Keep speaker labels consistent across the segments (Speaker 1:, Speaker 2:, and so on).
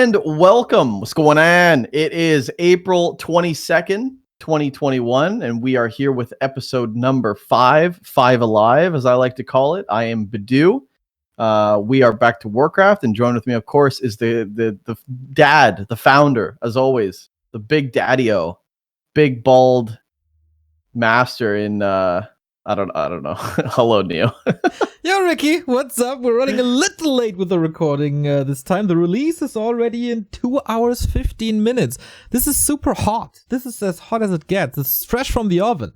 Speaker 1: And welcome. What's going on? It is April 22nd, 2021, and we are here with episode number 5 Alive, as I like to call it. I am Bidoux. We are back to Warcraft, and joined with me, of course, is the dad, the founder, as always, the big daddy-o, big bald master in I don't know. Hello, Neo.
Speaker 2: Yo, Ricky, what's up? We're running a little late with the recording this time. The release is already in 2 hours, 15 minutes. This is super hot. This is as hot as it gets. It's fresh from the oven.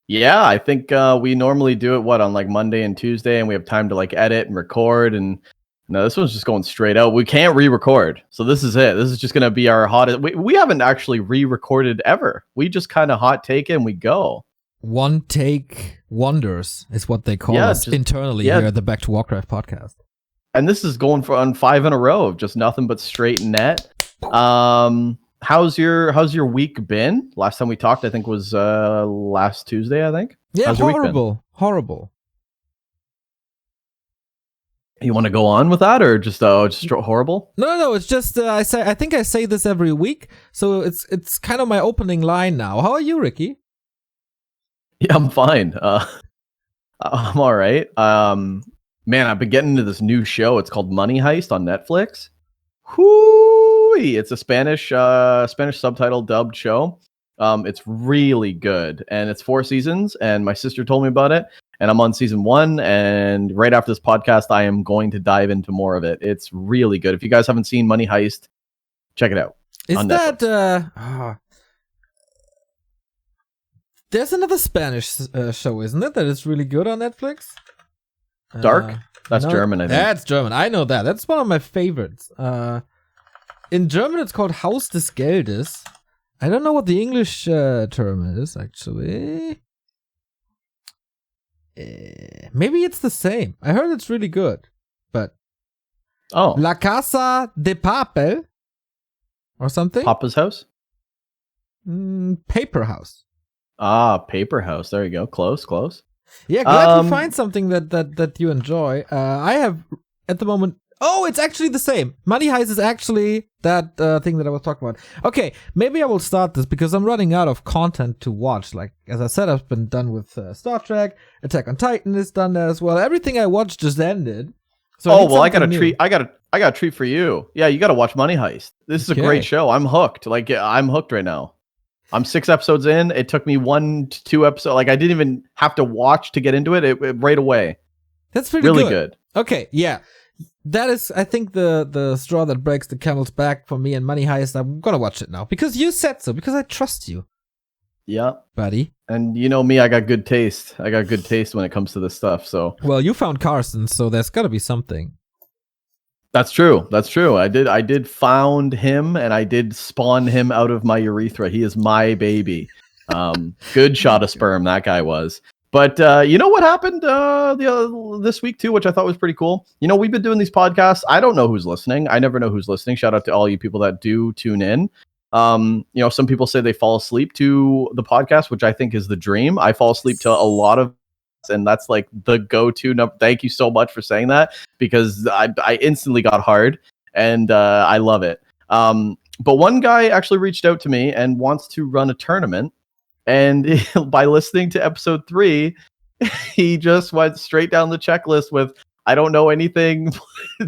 Speaker 1: Yeah, I think we normally do it, on like Monday and Tuesday, and we have time to like edit and record. And no, this one's just going straight out. We can't re-record. So this is it. This is just going to be our hottest. We haven't actually re-recorded ever. We just kind of hot take it and we go.
Speaker 2: One take wonders is what they call us internally here at the Back2Warcraft podcast.
Speaker 1: And this is going on 5 in a row of just nothing but straight net. How's your week been? Last time we talked, I think, was last Tuesday, I think.
Speaker 2: Yeah,
Speaker 1: how's
Speaker 2: horrible.
Speaker 1: You want to go on with that, or just horrible?
Speaker 2: No. It's just I think I say this every week, so it's kind of my opening line now. How are you, Ricky?
Speaker 1: Yeah, I'm fine. I'm all right. Man, I've been getting into this new show. It's called Money Heist on Netflix. Whoo-wee! It's a Spanish subtitle dubbed show. It's really good, and it's 4 seasons. And my sister told me about it, and I'm on season 1. And right after this podcast, I am going to dive into more of it. It's really good. If you guys haven't seen Money Heist, check it out.
Speaker 2: Is that There's another Spanish show, isn't it? That is really good on Netflix.
Speaker 1: Dark? That's German, I think.
Speaker 2: That's German. I know that. That's one of my favorites. In German, it's called Haus des Geldes. I don't know what the English term is, actually. Maybe it's the same. I heard it's really good. But La Casa de Papel or something?
Speaker 1: Papa's House?
Speaker 2: Paper House.
Speaker 1: Paper House. There you go. Close.
Speaker 2: Yeah, glad you find something that you enjoy. I have, at the moment... Oh, it's actually the same. Money Heist is actually that thing that I was talking about. Okay, maybe I will start this because I'm running out of content to watch. Like, as I said, I've been done with Star Trek. Attack on Titan is done there as well. Everything I watched just ended. So
Speaker 1: I got a treat. I got a treat for you. Yeah, you got to watch Money Heist. This is a great show. I'm hooked. Like, I'm hooked right now. I'm 6 episodes in. It took me 1 to 2 episodes. Like, I didn't even have to watch to get into it right away.
Speaker 2: That's really good. Okay, yeah. That is, I think, the straw that breaks the camel's back for me and Money Heist. I'm going to watch it now. Because you said so. Because I trust you.
Speaker 1: Yeah.
Speaker 2: Buddy.
Speaker 1: And you know me, I got good taste. I got good taste when it comes to this stuff, so.
Speaker 2: Well, you found Carson, so there's got to be something.
Speaker 1: That's true. I did found him, and I did spawn him out of my urethra. He is my baby. Good shot of sperm, that guy was. But you know what happened this week too, which I thought was pretty cool? You know, we've been doing these podcasts. I don't know who's listening. I never know who's listening. Shout out to all you people that do tune in. You know, some people say they fall asleep to the podcast, which I think is the dream. I fall asleep to a lot of, and that's like the go-to number. Thank you so much for saying that, because I instantly got hard, and I love it. But one guy actually reached out to me and wants to run a tournament, and by listening to episode 3, he just went straight down the checklist with, I don't know anything.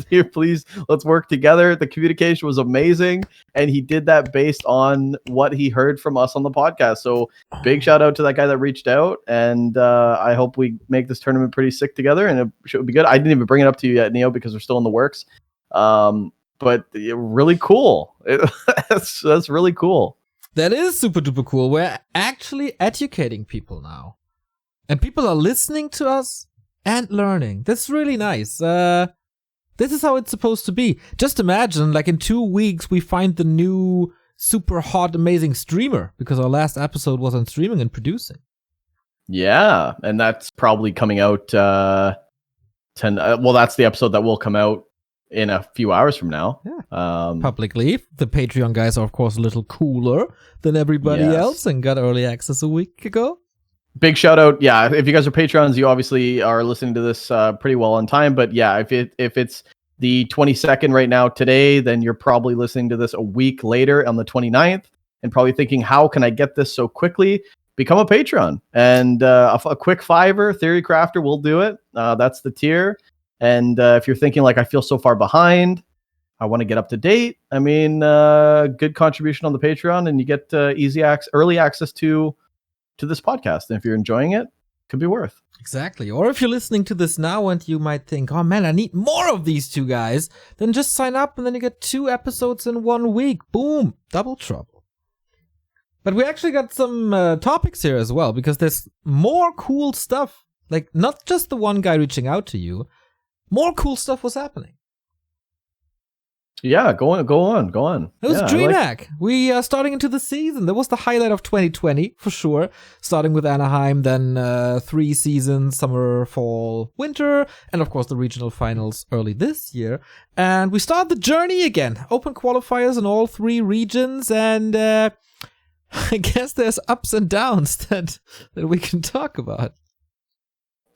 Speaker 1: Here, please, let's work together. The communication was amazing, and he did that based on what he heard from us on the podcast. So big shout out to that guy that reached out, and I hope we make this tournament pretty sick together, and it should be good. I didn't even bring it up to you yet, Neo, because we're still in the works. But really cool. That's really cool.
Speaker 2: That is super duper cool. We're actually educating people now, and people are listening to us and learning. That's really nice. This is how it's supposed to be. Just imagine, like, in 2 weeks, we find the new super hot, amazing streamer, because our last episode was on streaming and producing.
Speaker 1: Yeah, and that's probably coming out well, that's the episode that will come out in a few hours from now.
Speaker 2: Yeah. Publicly. The Patreon guys are, of course, a little cooler than everybody else and got early access a week ago.
Speaker 1: Big shout out. Yeah, if you guys are Patreons, you obviously are listening to this pretty well on time. But yeah, if it's the 22nd right now today, then you're probably listening to this a week later on the 29th and probably thinking, how can I get this so quickly? Become a patron, and a quick $5 Theory Crafter will do it. That's the tier. And if you're thinking like, I feel so far behind, I want to get up to date, I mean, good contribution on the Patreon, and you get early access to this podcast. And if you're enjoying it, could be worth.
Speaker 2: Exactly. Or if you're listening to this now and you might think, oh man, I need more of these two guys, then just sign up and then you get 2 episodes in 1 week. Boom. Double trouble. But we actually got some topics here as well, because there's more cool stuff. Like, not just the one guy reaching out to you. More cool stuff was happening.
Speaker 1: Yeah, go on.
Speaker 2: It was DreamHack. We are starting into the season. That was the highlight of 2020, for sure. Starting with Anaheim, then 3 seasons, summer, fall, winter, and of course the regional finals early this year. And we start the journey again. Open qualifiers in all 3 regions, and I guess there's ups and downs that we can talk about.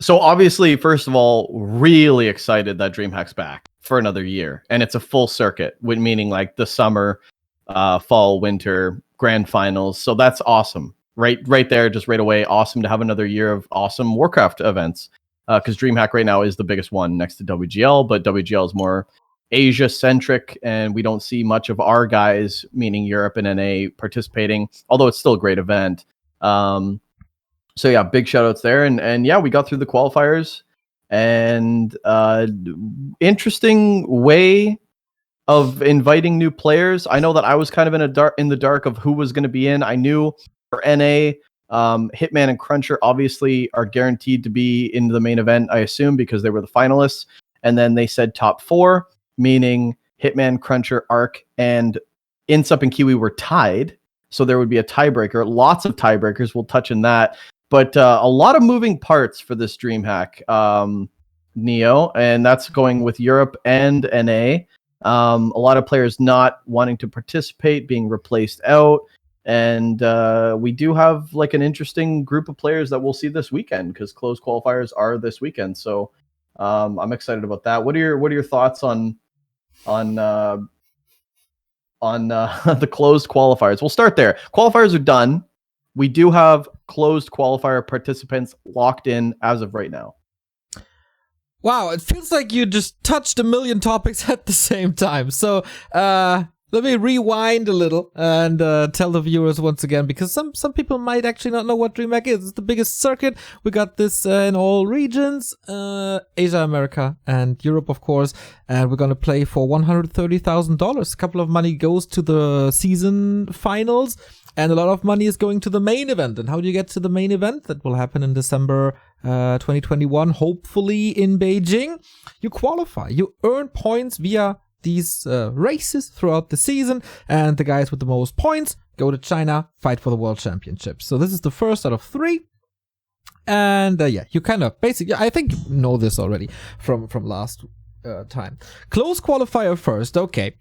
Speaker 1: So obviously, first of all, really excited that DreamHack's back for another year, and it's a full circuit, meaning like the summer, fall, winter, grand finals. So that's awesome, right there, just right away. Awesome to have another year of awesome Warcraft events, because DreamHack right now is the biggest one next to WGL, but WGL is more Asia centric, and we don't see much of our guys, meaning Europe and NA, participating. Although it's still a great event. So yeah, big shout outs there, and yeah, we got through the qualifiers. And interesting way of inviting new players. I know that I was kind of in the dark of who was going to be in. I knew for NA, Hitman and Cruncher obviously are guaranteed to be in the main event, I assume, because they were the finalists. And then they said top 4, meaning Hitman, Cruncher, Arc, and Insup and Kiwi were tied. So there would be a tiebreaker. Lots of tiebreakers. We'll touch on that. But a lot of moving parts for this DreamHack Neo, and that's going with Europe and NA. A lot of players not wanting to participate, being replaced out. And we do have like an interesting group of players that we'll see this weekend, because closed qualifiers are this weekend. So I'm excited about that. What are your thoughts on the closed qualifiers? We'll start there. Qualifiers are done. We do have closed qualifier participants locked in as of right now.
Speaker 2: Wow, it feels like you just touched a million topics at the same time. So let me rewind a little and tell the viewers once again, because some people might actually not know what DreamHack is. It's the biggest circuit. We got this in all regions, Asia, America, and Europe, of course. And we're going to play for $130,000. A couple of money goes to the season finals, and a lot of money is going to the main event. And how do you get to the main event? That will happen in December 2021, hopefully in Beijing. You qualify. You earn points via these races throughout the season, and the guys with the most points go to China, fight for the World Championship. So this is the first out of 3. And yeah, you kind of basically, I think you know this already from last time. Close qualifier first. Okay.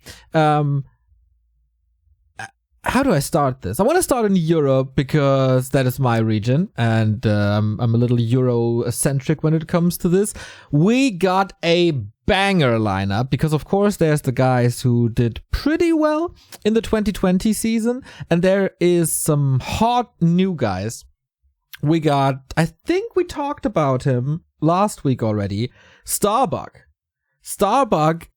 Speaker 2: How do I start this? I want to start in Europe because that is my region, and I'm a little Euro-centric when it comes to this. We got a banger lineup because, of course, there's the guys who did pretty well in the 2020 season, and there is some hot new guys. We got, I think we talked about him last week already, Starbug. Starbug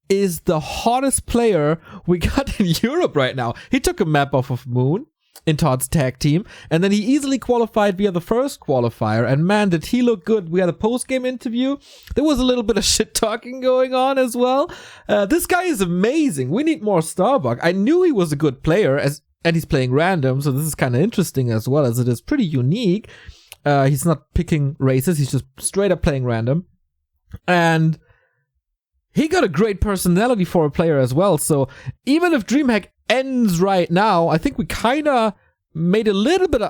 Speaker 2: is the hottest player we got in Europe right now. He took a map off of Moon in Todd's tag team, and then he easily qualified via the first qualifier, and man, did he look good. We had a post-game interview. There was a little bit of shit-talking going on as well. This guy is amazing. We need more Starbug. I knew he was a good player, and he's playing random, so this is kind of interesting as well, as it is pretty unique. He's not picking races, he's just straight up playing random. And he got a great personality for a player as well, so even if DreamHack ends right now, I think we kind of made a little bit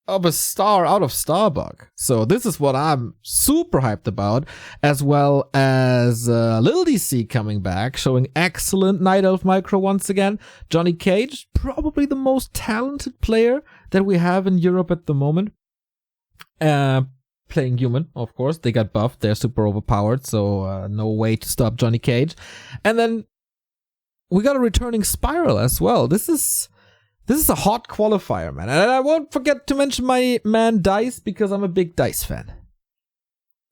Speaker 2: of a star out of Starbug. So this is what I'm super hyped about, as well as Lil DC coming back, showing excellent Night Elf micro once again. Johnny Cage, probably the most talented player that we have in Europe at the moment. playing human, of course. They got buffed. They're super overpowered, so no way to stop Johnny Cage. And then we got a returning Spiral as well. This is a hot qualifier, man. And I won't forget to mention my man Dice, because I'm a big Dice fan.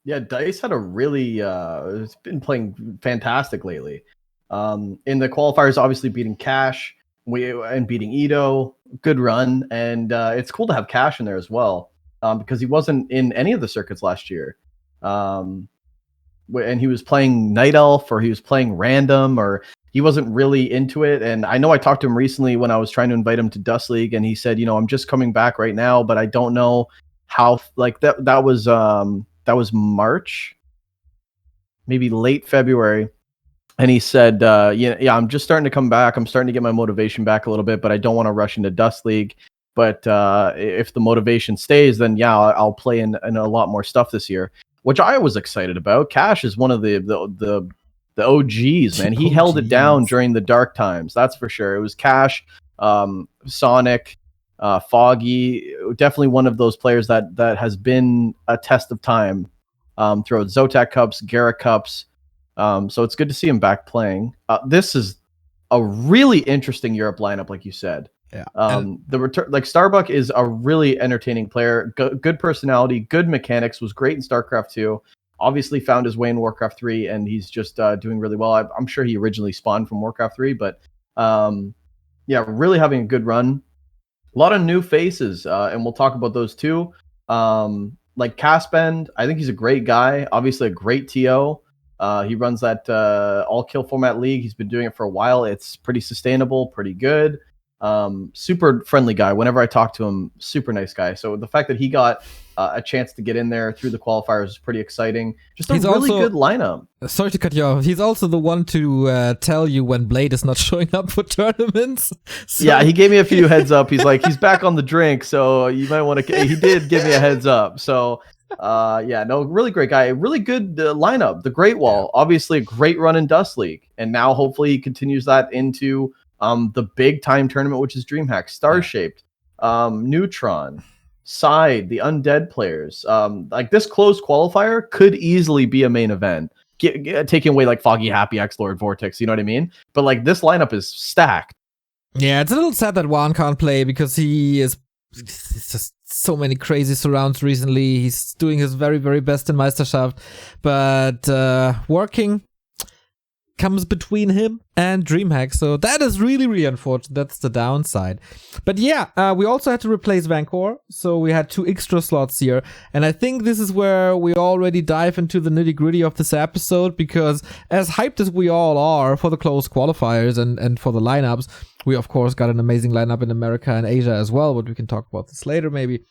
Speaker 1: Yeah, Dice had a really it's been playing fantastic lately. In the qualifiers, obviously beating Cash and beating Ito, good run, and it's cool to have Cash in there as well, because he wasn't in any of the circuits last year, and he was playing Night Elf, or he was playing random, or he wasn't really into it. And I know I talked to him recently when I was trying to invite him to Dust League, and he said, I'm just coming back right now, but I don't know how. Like that was March, maybe late February. And he said, yeah, I'm just starting to come back. I'm starting to get my motivation back a little bit, but I don't want to rush into Dust League. But if the motivation stays, then yeah, I'll play in a lot more stuff this year, which I was excited about. Cash is one of the OGs, man. He held it down during the dark times. That's for sure. It was Cash, Sonic, Foggy, definitely one of those players that has been a test of time throughout Zotac Cups, Garrett Cups. So it's good to see him back playing. This is a really interesting Europe lineup, like you said.
Speaker 2: Yeah.
Speaker 1: The return, like Starbuck, is a really entertaining player. Good personality, good mechanics. Was great in StarCraft 2. Obviously found his way in Warcraft 3, and he's just doing really well. I'm sure he originally spawned from Warcraft 3, but yeah, really having a good run. A lot of new faces, and we'll talk about those too. Like Caspend, I think he's a great guy. Obviously a great TO. He runs that all kill format league. He's been doing it for a while. It's pretty sustainable, pretty good. Super friendly guy. Whenever I talk to him, super nice guy. So the fact that he got a chance to get in there through the qualifiers is pretty exciting. Just a really good lineup.
Speaker 2: Sorry to cut you off. He's also the one to tell you when Blade is not showing up for tournaments. So...
Speaker 1: Yeah, he gave me a few heads up. He's like, he's back on the drink, so you might want to. He did give me a heads up. So yeah, no, really great guy. Really good lineup. The Great Wall, obviously a great run in Dust League, and now hopefully he continues that into the big time tournament, which is DreamHack, Star-Shaped, Neutron, Side, the Undead players. Like this closed qualifier could easily be a main event, taking away like Foggy, Happy, X-Lord, Vortex, you know what I mean? But like this lineup is stacked.
Speaker 2: Yeah, it's a little sad that Juan can't play because it's just so many crazy surrounds recently. He's doing his very, very best in Meisterschaft, but working comes between him and DreamHack, so that is really, really unfortunate. That's the downside. But yeah, we also had to replace Vancouver, so we had 2 extra slots here, and I think this is where we already dive into the nitty-gritty of this episode, because as hyped as we all are for the closed qualifiers and for the lineups, we of course got an amazing lineup in America and Asia as well, but we can talk about this later maybe.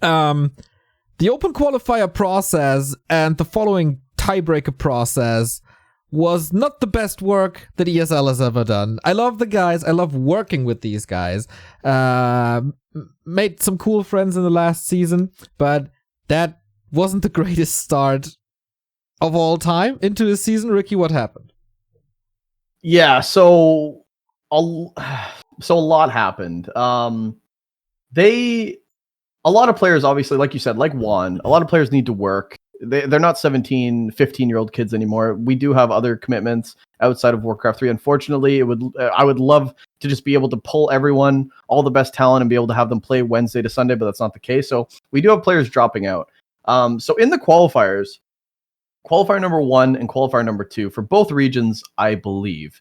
Speaker 2: The open qualifier process and the following tiebreaker process was not the best work that ESL has ever done. I love the guys. I love working with these guys. Made some cool friends in the last season, but that wasn't the greatest start of all time into the season. Ricky, what happened?
Speaker 1: Yeah, so a lot happened. A lot of players, obviously, like you said, like Juan, a lot of players need to work. They're not 17, 15-year-old kids anymore. We do have other commitments outside of Warcraft 3. Unfortunately, I would love to just be able to pull everyone, all the best talent, and be able to have them play Wednesday to Sunday, but that's not the case. So we do have players dropping out. So in the qualifiers, qualifier number 1 and qualifier number 2, for both regions, I believe,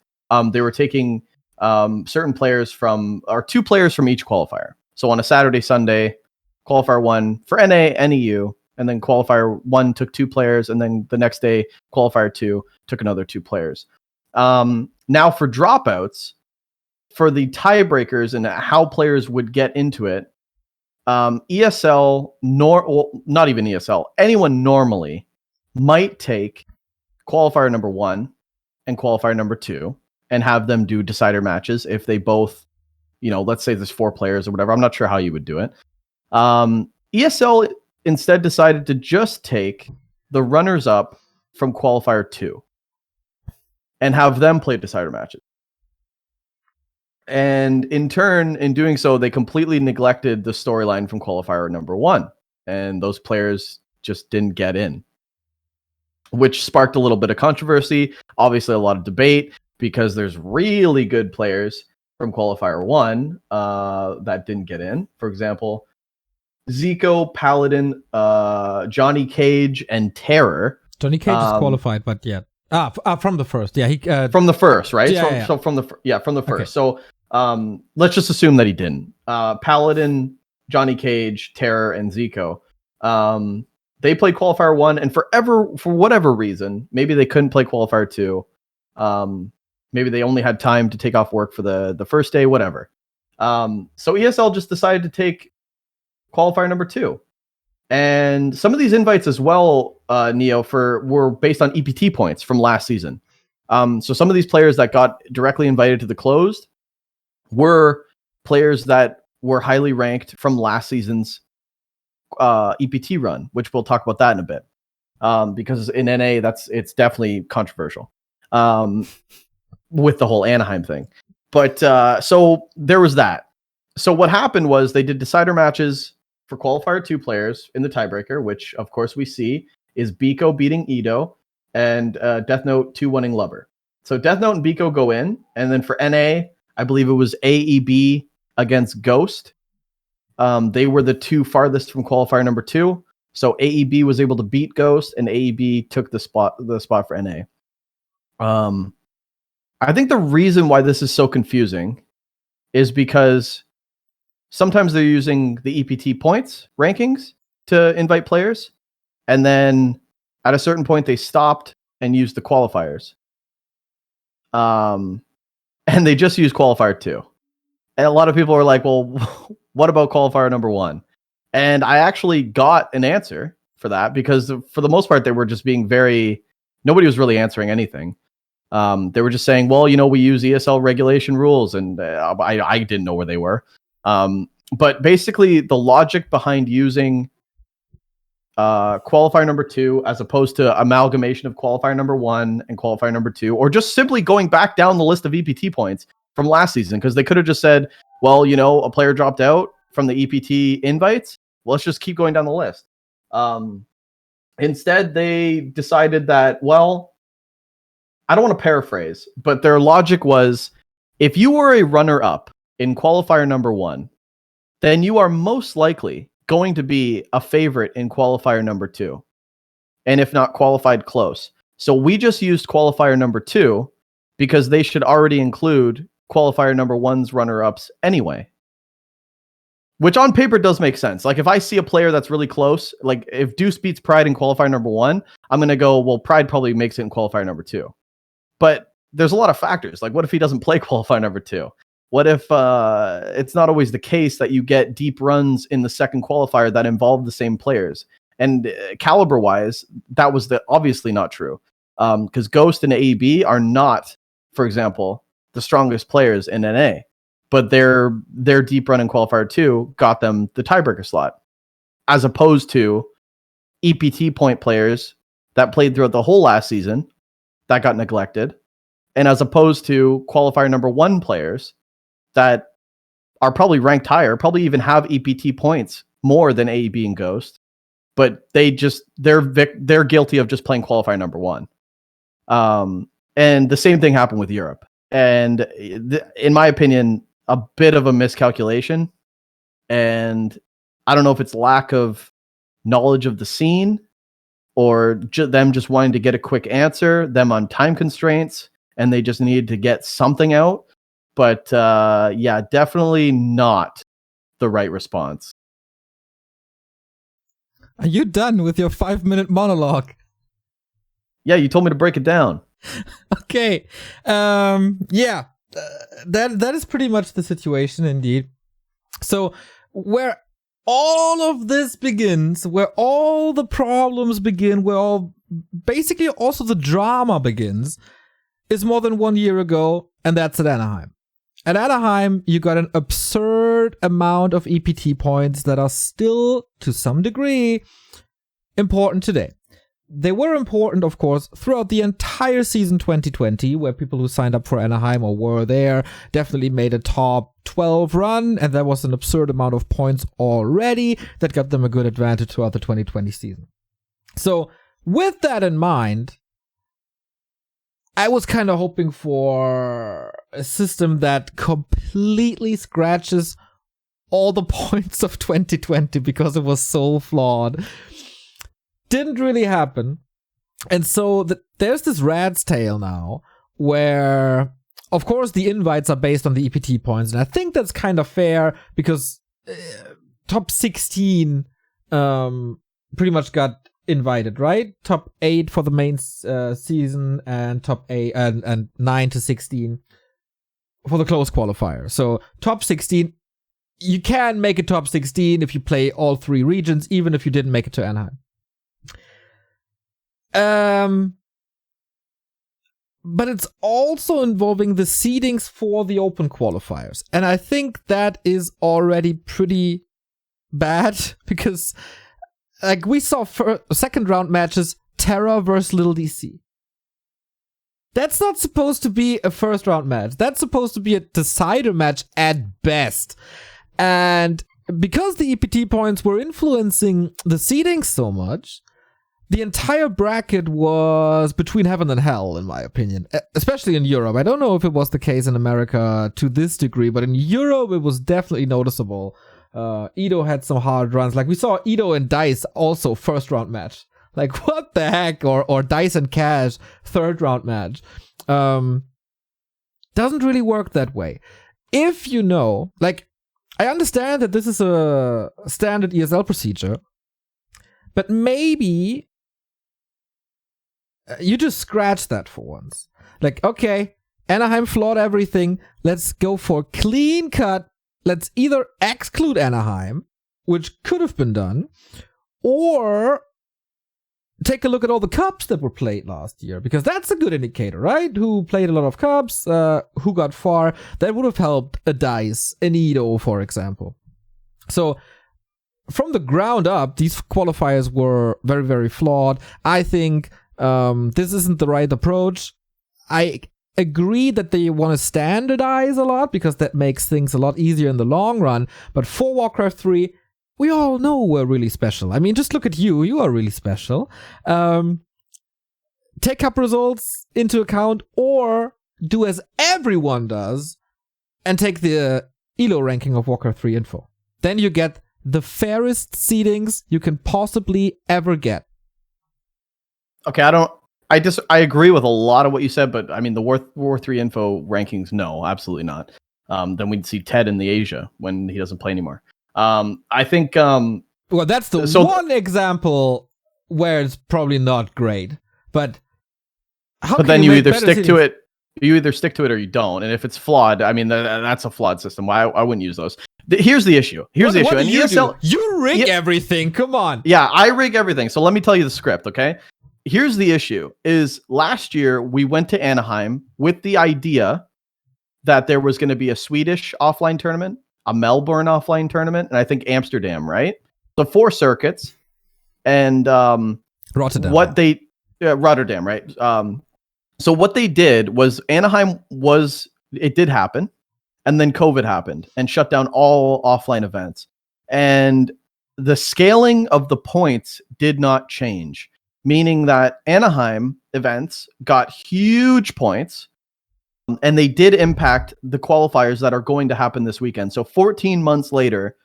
Speaker 1: they were taking certain players or 2 players from each qualifier. So on a Saturday, Sunday, qualifier 1 for NA, NEU, and then qualifier 1 took 2 players, and then the next day, qualifier 2 took another 2 players. Now for dropouts, for the tiebreakers and how players would get into it, ESL, not even ESL, anyone normally might take qualifier number 1 and qualifier number 2 and have them do decider matches if they both, let's say there's 4 players or whatever. I'm not sure how you would do it. ESL instead decided to just take the runners-up from qualifier 2 and have them play decider matches. And in turn, in doing so, they completely neglected the storyline from qualifier number 1. And those players just didn't get in, which sparked a little bit of controversy. Obviously, a lot of debate because there's really good players from Qualifier 1 that didn't get in. For example, Zico, Paladin, Johnny Cage, and Terror.
Speaker 2: Johnny Cage is qualified, but yeah. From the first. Yeah, he
Speaker 1: from the first, right?
Speaker 2: Yeah,
Speaker 1: So from the first. Okay. So let's just assume that he didn't. Paladin, Johnny Cage, Terror, and Zico. They played Qualifier 1, and for whatever reason, maybe they couldn't play Qualifier 2. Maybe they only had time to take off work for the first day, whatever. So ESL just decided to take Qualifier number 2. And some of these invites as well, Neo, were based on EPT points from last season. So some of these players that got directly invited to the closed were players that were highly ranked from last season's EPT run, which we'll talk about that in a bit. Because in NA, it's definitely controversial with the whole Anaheim thing. But so there was that. So what happened was they did decider matches for Qualifier 2 players in the tiebreaker, which of course we see is Biko beating Ido and Death Note 2 winning Lubber. So Death Note and Biko go in, and then for NA, I believe it was AEB against Ghost. They were the two farthest from Qualifier number 2. So AEB was able to beat Ghost, and AEB took the spot for NA. I think the reason why this is so confusing is because sometimes they're using the EPT points rankings to invite players, and then at a certain point they stopped and used the qualifiers. And they just used Qualifier 2. And a lot of people are like, well, what about Qualifier number 1? And I actually got an answer for that, because for the most part, they were just being nobody was really answering anything. They were just saying, well, we use ESL regulation rules, and I didn't know where they were. But basically, the logic behind using Qualifier number 2 as opposed to amalgamation of Qualifier number 1 and Qualifier number 2, or just simply going back down the list of EPT points from last season, because they could have just said, well, a player dropped out from the EPT invites. Well, let's just keep going down the list. Instead, they decided that, well, I don't want to paraphrase, but their logic was, if you were a runner-up in Qualifier number 1, then you are most likely going to be a favorite in Qualifier number 2. And if not qualified, close. So we just used Qualifier number 2 because they should already include Qualifier number 1's runner-ups anyway. Which on paper does make sense. Like if I see a player that's really close, like if Deuce beats Pride in Qualifier number 1, I'm going to go, well, Pride probably makes it in Qualifier number 2. But there's a lot of factors. Like what if he doesn't play Qualifier number 2? What if it's not always the case that you get deep runs in the second qualifier that involve the same players? And caliber-wise, that was obviously not true. Because Ghost and AEB are not, for example, the strongest players in NA. But their deep run in Qualifier 2 got them the tiebreaker slot. As opposed to EPT point players that played throughout the whole last season that got neglected. And as opposed to Qualifier number 1 players that are probably ranked higher, probably even have EPT points more than AEB and Ghost, but they're guilty of just playing Qualifier number 1. And the same thing happened with Europe. And in my opinion, a bit of a miscalculation. And I don't know if it's lack of knowledge of the scene or them just wanting to get a quick answer, them on time constraints, and they just needed to get something out. But yeah, definitely not the right response.
Speaker 2: Are you done with your 5-minute monologue?
Speaker 1: Yeah, you told me to break it down.
Speaker 2: Okay. Yeah, that is pretty much the situation indeed. So where all of this begins, where all the problems begin, where basically also the drama begins, is more than 1 year ago, and that's at Anaheim. At Anaheim, you got an absurd amount of EPT points that are still, to some degree, important today. They were important, of course, throughout the entire season 2020, where people who signed up for Anaheim or were there definitely made a top 12 run, and there was an absurd amount of points already that got them a good advantage throughout the 2020 season. So with that in mind, I was kind of hoping for a system that completely scratches all the points of 2020 because it was so flawed. Didn't really happen. And so there's this rat's tail now where, of course, the invites are based on the EPT points. And I think that's kind of fair because top 16 pretty much got invited, right? Top 8 for the main season and top 8 and 9 to 16 for the close qualifier. So top 16, you can make a top 16 if you play all 3 regions, even if you didn't make it to Anaheim. But it's also involving the seedings for the open qualifiers. And I think that is already pretty bad because like we saw second round matches, Terra versus Little DC. That's not supposed to be a first round match. That's supposed to be a decider match at best. And because the EPT points were influencing the seedings so much, the entire bracket was between heaven and hell, in my opinion, especially in Europe. I don't know if it was the case in America to this degree, but in Europe, it was definitely noticeable. Ido had some hard runs. Like we saw Ido and Dice also first round match. Like what the heck? Or Dice and Cash third round match. Doesn't really work that way. If you know, like I understand that this is a standard ESL procedure, but maybe you just scratch that for once. Like, okay, Anaheim flawed everything. Let's go for clean cut. Let's either exclude Anaheim, which could have been done, or take a look at all the cups that were played last year, because that's a good indicator, right? Who played a lot of cups, who got far. That would have helped a Dice, an Ido, for example. So from the ground up, these qualifiers were very, very flawed. I think this isn't the right approach. I agree that they want to standardize a lot because that makes things a lot easier in the long run. But for Warcraft 3, we all know we're really special. I mean, just look at you. You are really special. Take cup results into account or do as everyone does and take the ELO ranking of Warcraft 3 info. Then you get the fairest seedings you can possibly ever get.
Speaker 1: Okay, I agree with a lot of what you said, but I mean the War 3 info rankings, no, absolutely not. Then we'd see Ted in the Asia when he doesn't play anymore. I think well,
Speaker 2: that's the one example where it's probably not great, but
Speaker 1: then you either stick to it. You either stick to it or you don't. And if it's flawed, I mean that's a flawed system. I wouldn't use those. Here's the issue. What do
Speaker 2: you do? You rig everything. Come on.
Speaker 1: Yeah, I rig everything. So let me tell you the script, okay? Here's the issue is last year we went to Anaheim with the idea that there was going to be a Swedish offline tournament, a Melbourne offline tournament, and I think Amsterdam, right? So 4 circuits and
Speaker 2: Rotterdam.
Speaker 1: Rotterdam, right? So what they did was Anaheim it did happen, and then COVID happened and shut down all offline events. And the scaling of the points did not change, meaning that Anaheim events got huge points, and they did impact the qualifiers that are going to happen this weekend. So 14 months later,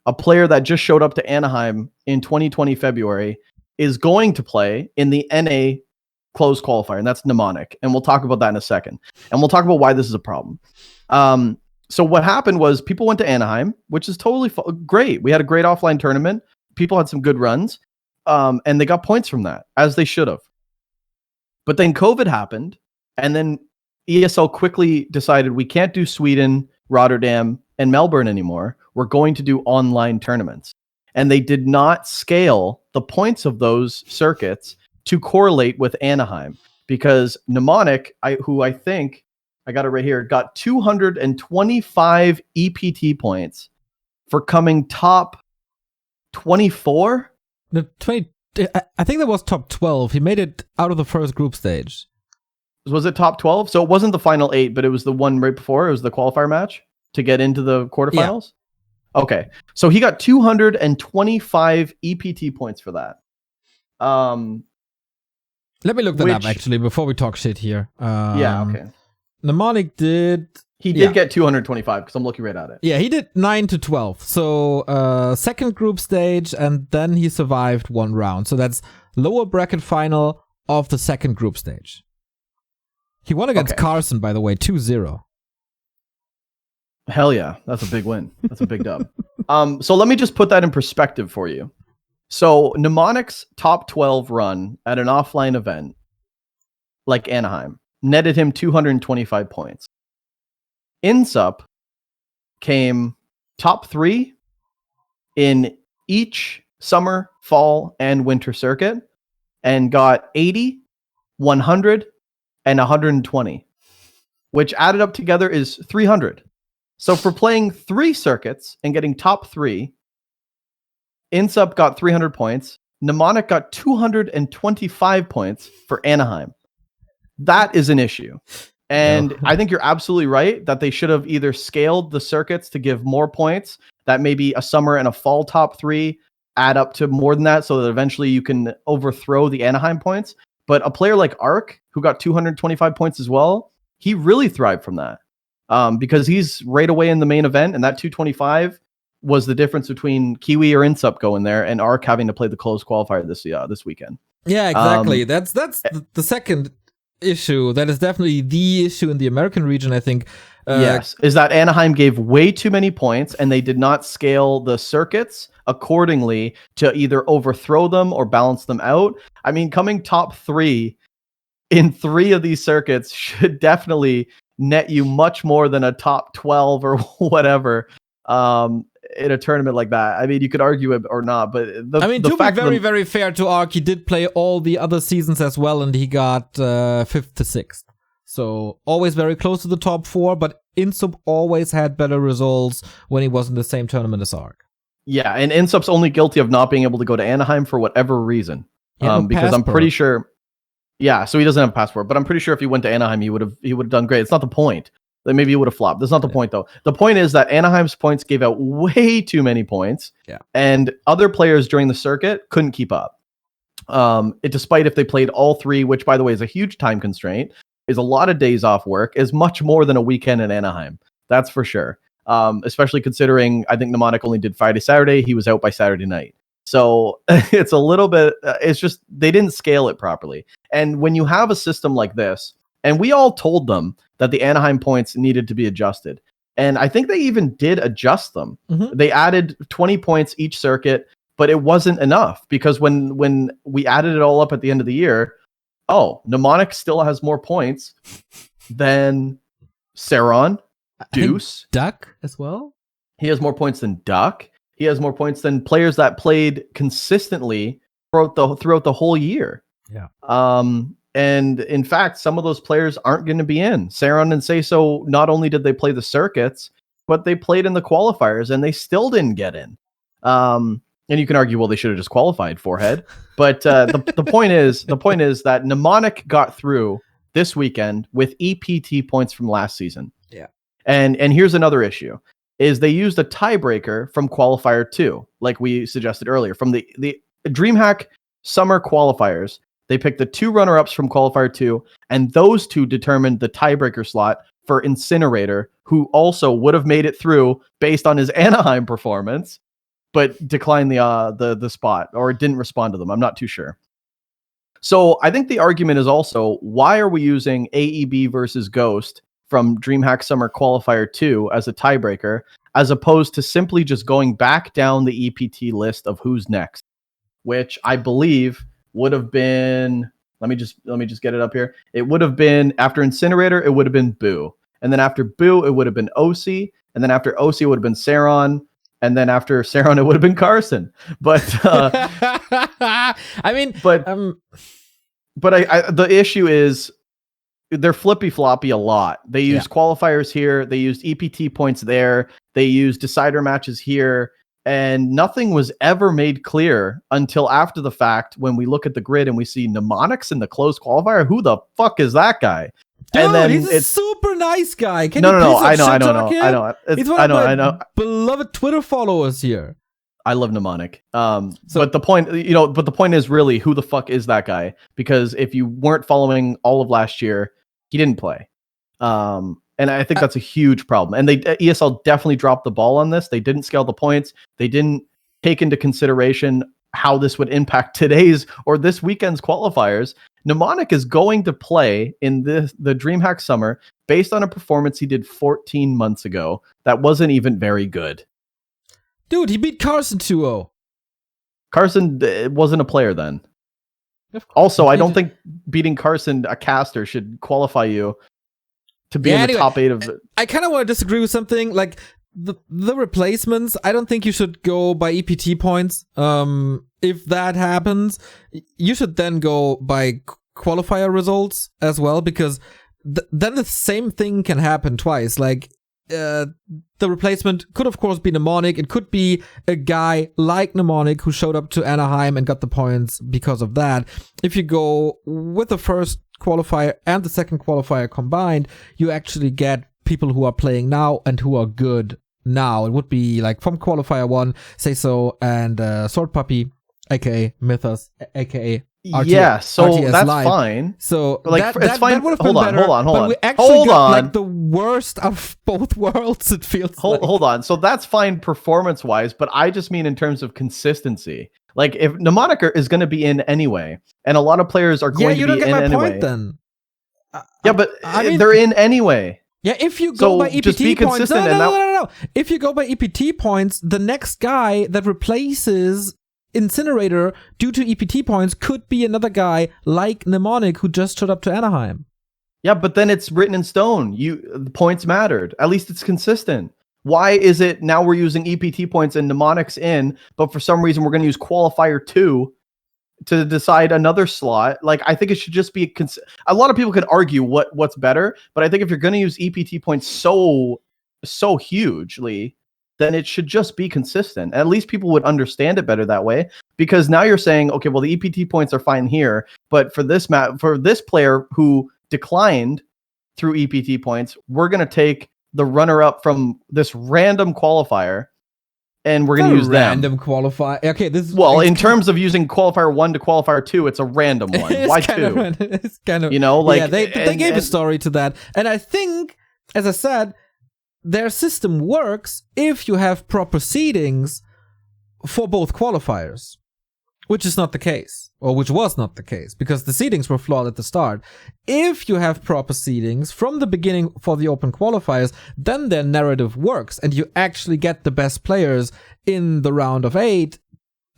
Speaker 1: a player that just showed up to Anaheim in 2020 February is going to play in the NA closed qualifier, and that's mnemonic. And we'll talk about that in a second. And we'll talk about why this is a problem. So what happened was people went to Anaheim, which is totally great. We had a great offline tournament. People had some good runs. And they got points from that, as they should have. But then COVID happened, and then ESL quickly decided we can't do Sweden, Rotterdam, and Melbourne anymore. We're going to do online tournaments. And they did not scale the points of those circuits to correlate with Anaheim, because Mnemonic, who I think, I got it right here, got 225 EPT points for coming top 24.
Speaker 2: The 20, I think that was top 12. He made it out of the first group stage.
Speaker 1: Was it top 12? So it wasn't the final 8, but it was the one right before. It was the qualifier match to get into the quarterfinals. Yeah. Okay. So he got 225 EPT points for that.
Speaker 2: Let me look that up actually before we talk shit here.
Speaker 1: Okay.
Speaker 2: Mnemonic did.
Speaker 1: He did get 225 because I'm looking right at it.
Speaker 2: Yeah, he did 9 to 12. So second group stage, and then he survived one round. So that's lower bracket final of the second group stage. He won against Carson, by the way, 2-0.
Speaker 1: Hell yeah, that's a big win. That's a big dub. So let me just put that in perspective for you. So Mnemonic's top 12 run at an offline event like Anaheim netted him 225 points. Insup came top 3 in each summer, fall, and winter circuit and got 80, 100, and 120, which added up together is 300. So for playing 3 circuits and getting top 3, Insup got 300 points. Mnemonic got 225 points for Anaheim. That is an issue. And I think you're absolutely right that they should have either scaled the circuits to give more points, that maybe a summer and a fall top 3 add up to more than that so that eventually you can overthrow the Anaheim points. But a player like Ark, who got 225 points as well, he really thrived from that because he's right away in the main event, and that 225 was the difference between Kiwi or Insup going there and Ark having to play the closed qualifier this weekend.
Speaker 2: Yeah, exactly. That's the second issue. That is definitely the issue in the American region, I think.
Speaker 1: Yes, is that Anaheim gave way too many points and they did not scale the circuits accordingly to either overthrow them or balance them out. I mean, coming top 3 in 3 of these circuits should definitely net you much more than a top 12 or whatever in a tournament like that. I mean, you could argue it or not, but
Speaker 2: to be very, very fair to Ark, he did play all the other seasons as well, and he got 5th to 6th. So always very close to the top 4, but Insup always had better results when he was in the same tournament as Ark.
Speaker 1: Yeah, and Insup's only guilty of not being able to go to Anaheim for whatever reason. Because I'm pretty sure. Yeah, so he doesn't have a passport, but I'm pretty sure if he went to Anaheim, he would have done great. It's not the point. Then maybe he would have flopped. That's not the point, though. The point is that Anaheim's points gave out way too many points, and other players during the circuit couldn't keep up. Despite if they played all 3, which, by the way, is a huge time constraint, is a lot of days off work, is much more than a weekend in Anaheim. That's for sure. Especially considering I think Mnemonic only did Friday, Saturday. He was out by Saturday night. So it's a little bit, it's just, they didn't scale it properly. And when you have a system like this, and we all told them that the Anaheim points needed to be adjusted. And I think they even did adjust them. Mm-hmm. They added 20 points each circuit, but it wasn't enough because when we added it all up at the end of the year, Mnemonic still has more points than Saron, Deuce.
Speaker 2: Duck as well?
Speaker 1: He has more points than Duck. He has more points than players that played consistently throughout the whole year.
Speaker 2: Yeah.
Speaker 1: And in fact, some of those players aren't going to be in. Saron and Seiso, not only did they play the circuits, but they played in the qualifiers and they still didn't get in. And you can argue, well, they should have just qualified forehead. But the point is that Mnemonic got through this weekend with EPT points from last season.
Speaker 2: Yeah.
Speaker 1: And here's another issue. Is they used a tiebreaker from Qualifier 2, like we suggested earlier. From the DreamHack Summer Qualifiers, they picked the 2 runner-ups from Qualifier 2, and those 2 determined the tiebreaker slot for Incinerator, who also would have made it through based on his Anaheim performance, but declined the spot, or didn't respond to them. I'm not too sure. So I think the argument is also, why are we using AEB versus Ghost from DreamHack Summer Qualifier 2 as a tiebreaker, as opposed to simply just going back down the EPT list of who's next, which I believe would have been, let me just get it up here. It would have been, after Incinerator, it would have been Boo. And then after Boo, it would have been OC. And then after OC, it would have been Saron. And then after Saron, it would have been Carson. But
Speaker 2: I mean,
Speaker 1: but the issue is, they're flippy-floppy a lot. They use qualifiers here. They used EPT points there. They used decider matches here. And nothing was ever made clear until after the fact when we look at the grid and we see Mnemonics in the closed qualifier. Who the fuck is that guy?
Speaker 2: Dude, and then he's a super nice guy.
Speaker 1: I know. He's one of my beloved Twitter followers here. I love Mnemonic. But the point is really, who the fuck is that guy? Because if you weren't following all of last year, he didn't play. And I think that's a huge problem. And ESL definitely dropped the ball on this. They didn't scale the points. They didn't take into consideration how this would impact today's or this weekend's qualifiers. Mnemonic is going to play in the DreamHack Summer based on a performance he did 14 months ago that wasn't even very good.
Speaker 2: Dude, he beat Carson 2-0.
Speaker 1: Carson wasn't a player then. Also, I don't think beating Carson, a caster, should qualify you to be in the top 8 of...
Speaker 2: I kind of want to disagree with something. Like, the replacements, I don't think you should go by EPT points. If that happens, you should then go by qualifier results as well, because then the same thing can happen twice. Like, the replacement could, of course, be Mnemonic. It could be a guy like Mnemonic who showed up to Anaheim and got the points because of that. If you go with the first qualifier and the second qualifier combined, you actually get people who are playing now and who are good now. It would be like from qualifier 1, Say So, and Sword Puppy, aka Mythos, aka RTS
Speaker 1: that's
Speaker 2: Live.
Speaker 1: Fine.
Speaker 2: So
Speaker 1: like, it's fine.
Speaker 2: That would have been better.
Speaker 1: Hold on.
Speaker 2: But we actually got like the worst of both worlds. It feels.
Speaker 1: Hold on. So that's fine performance-wise, but I just mean in terms of consistency. Like, if Mnemonic is going to be in anyway, and a lot of players are going to be in anyway. Yeah, you don't get my point
Speaker 2: then.
Speaker 1: Yeah, but I mean, they're in anyway.
Speaker 2: Yeah, if you go by EPT
Speaker 1: just be
Speaker 2: points,
Speaker 1: consistent.
Speaker 2: No. If you go by EPT points, the next guy that replaces Incinerator due to EPT points could be another guy like Mnemonic who just showed up to Anaheim.
Speaker 1: Yeah, but then it's written in stone. The points mattered. At least it's consistent. Why is it now we're using EPT points and Mnemonic's in, but for some reason we're going to use Qualifier 2 to decide another slot? Like, I think it should just be a lot of people can argue what's better, but I think if you're going to use EPT points so hugely, then it should just be consistent. At least people would understand it better that way, because now you're saying, okay, well, the EPT points are fine here, but for this player who declined through EPT points, we're going to take the runner-up from this random qualifier, and we're going to use
Speaker 2: random qualifier. Okay, this is
Speaker 1: in terms of using qualifier 1 to qualifier 2, it's a random one. Why 2?
Speaker 2: It's kind of,
Speaker 1: like,
Speaker 2: yeah, they gave a story to that, and I think, as I said, their system works if you have proper seedings for both qualifiers, which is not the case, or which was not the case, because the seedings were flawed at the start. If you have proper seedings from the beginning for the open qualifiers, then their narrative works, and you actually get the best players in the round of 8,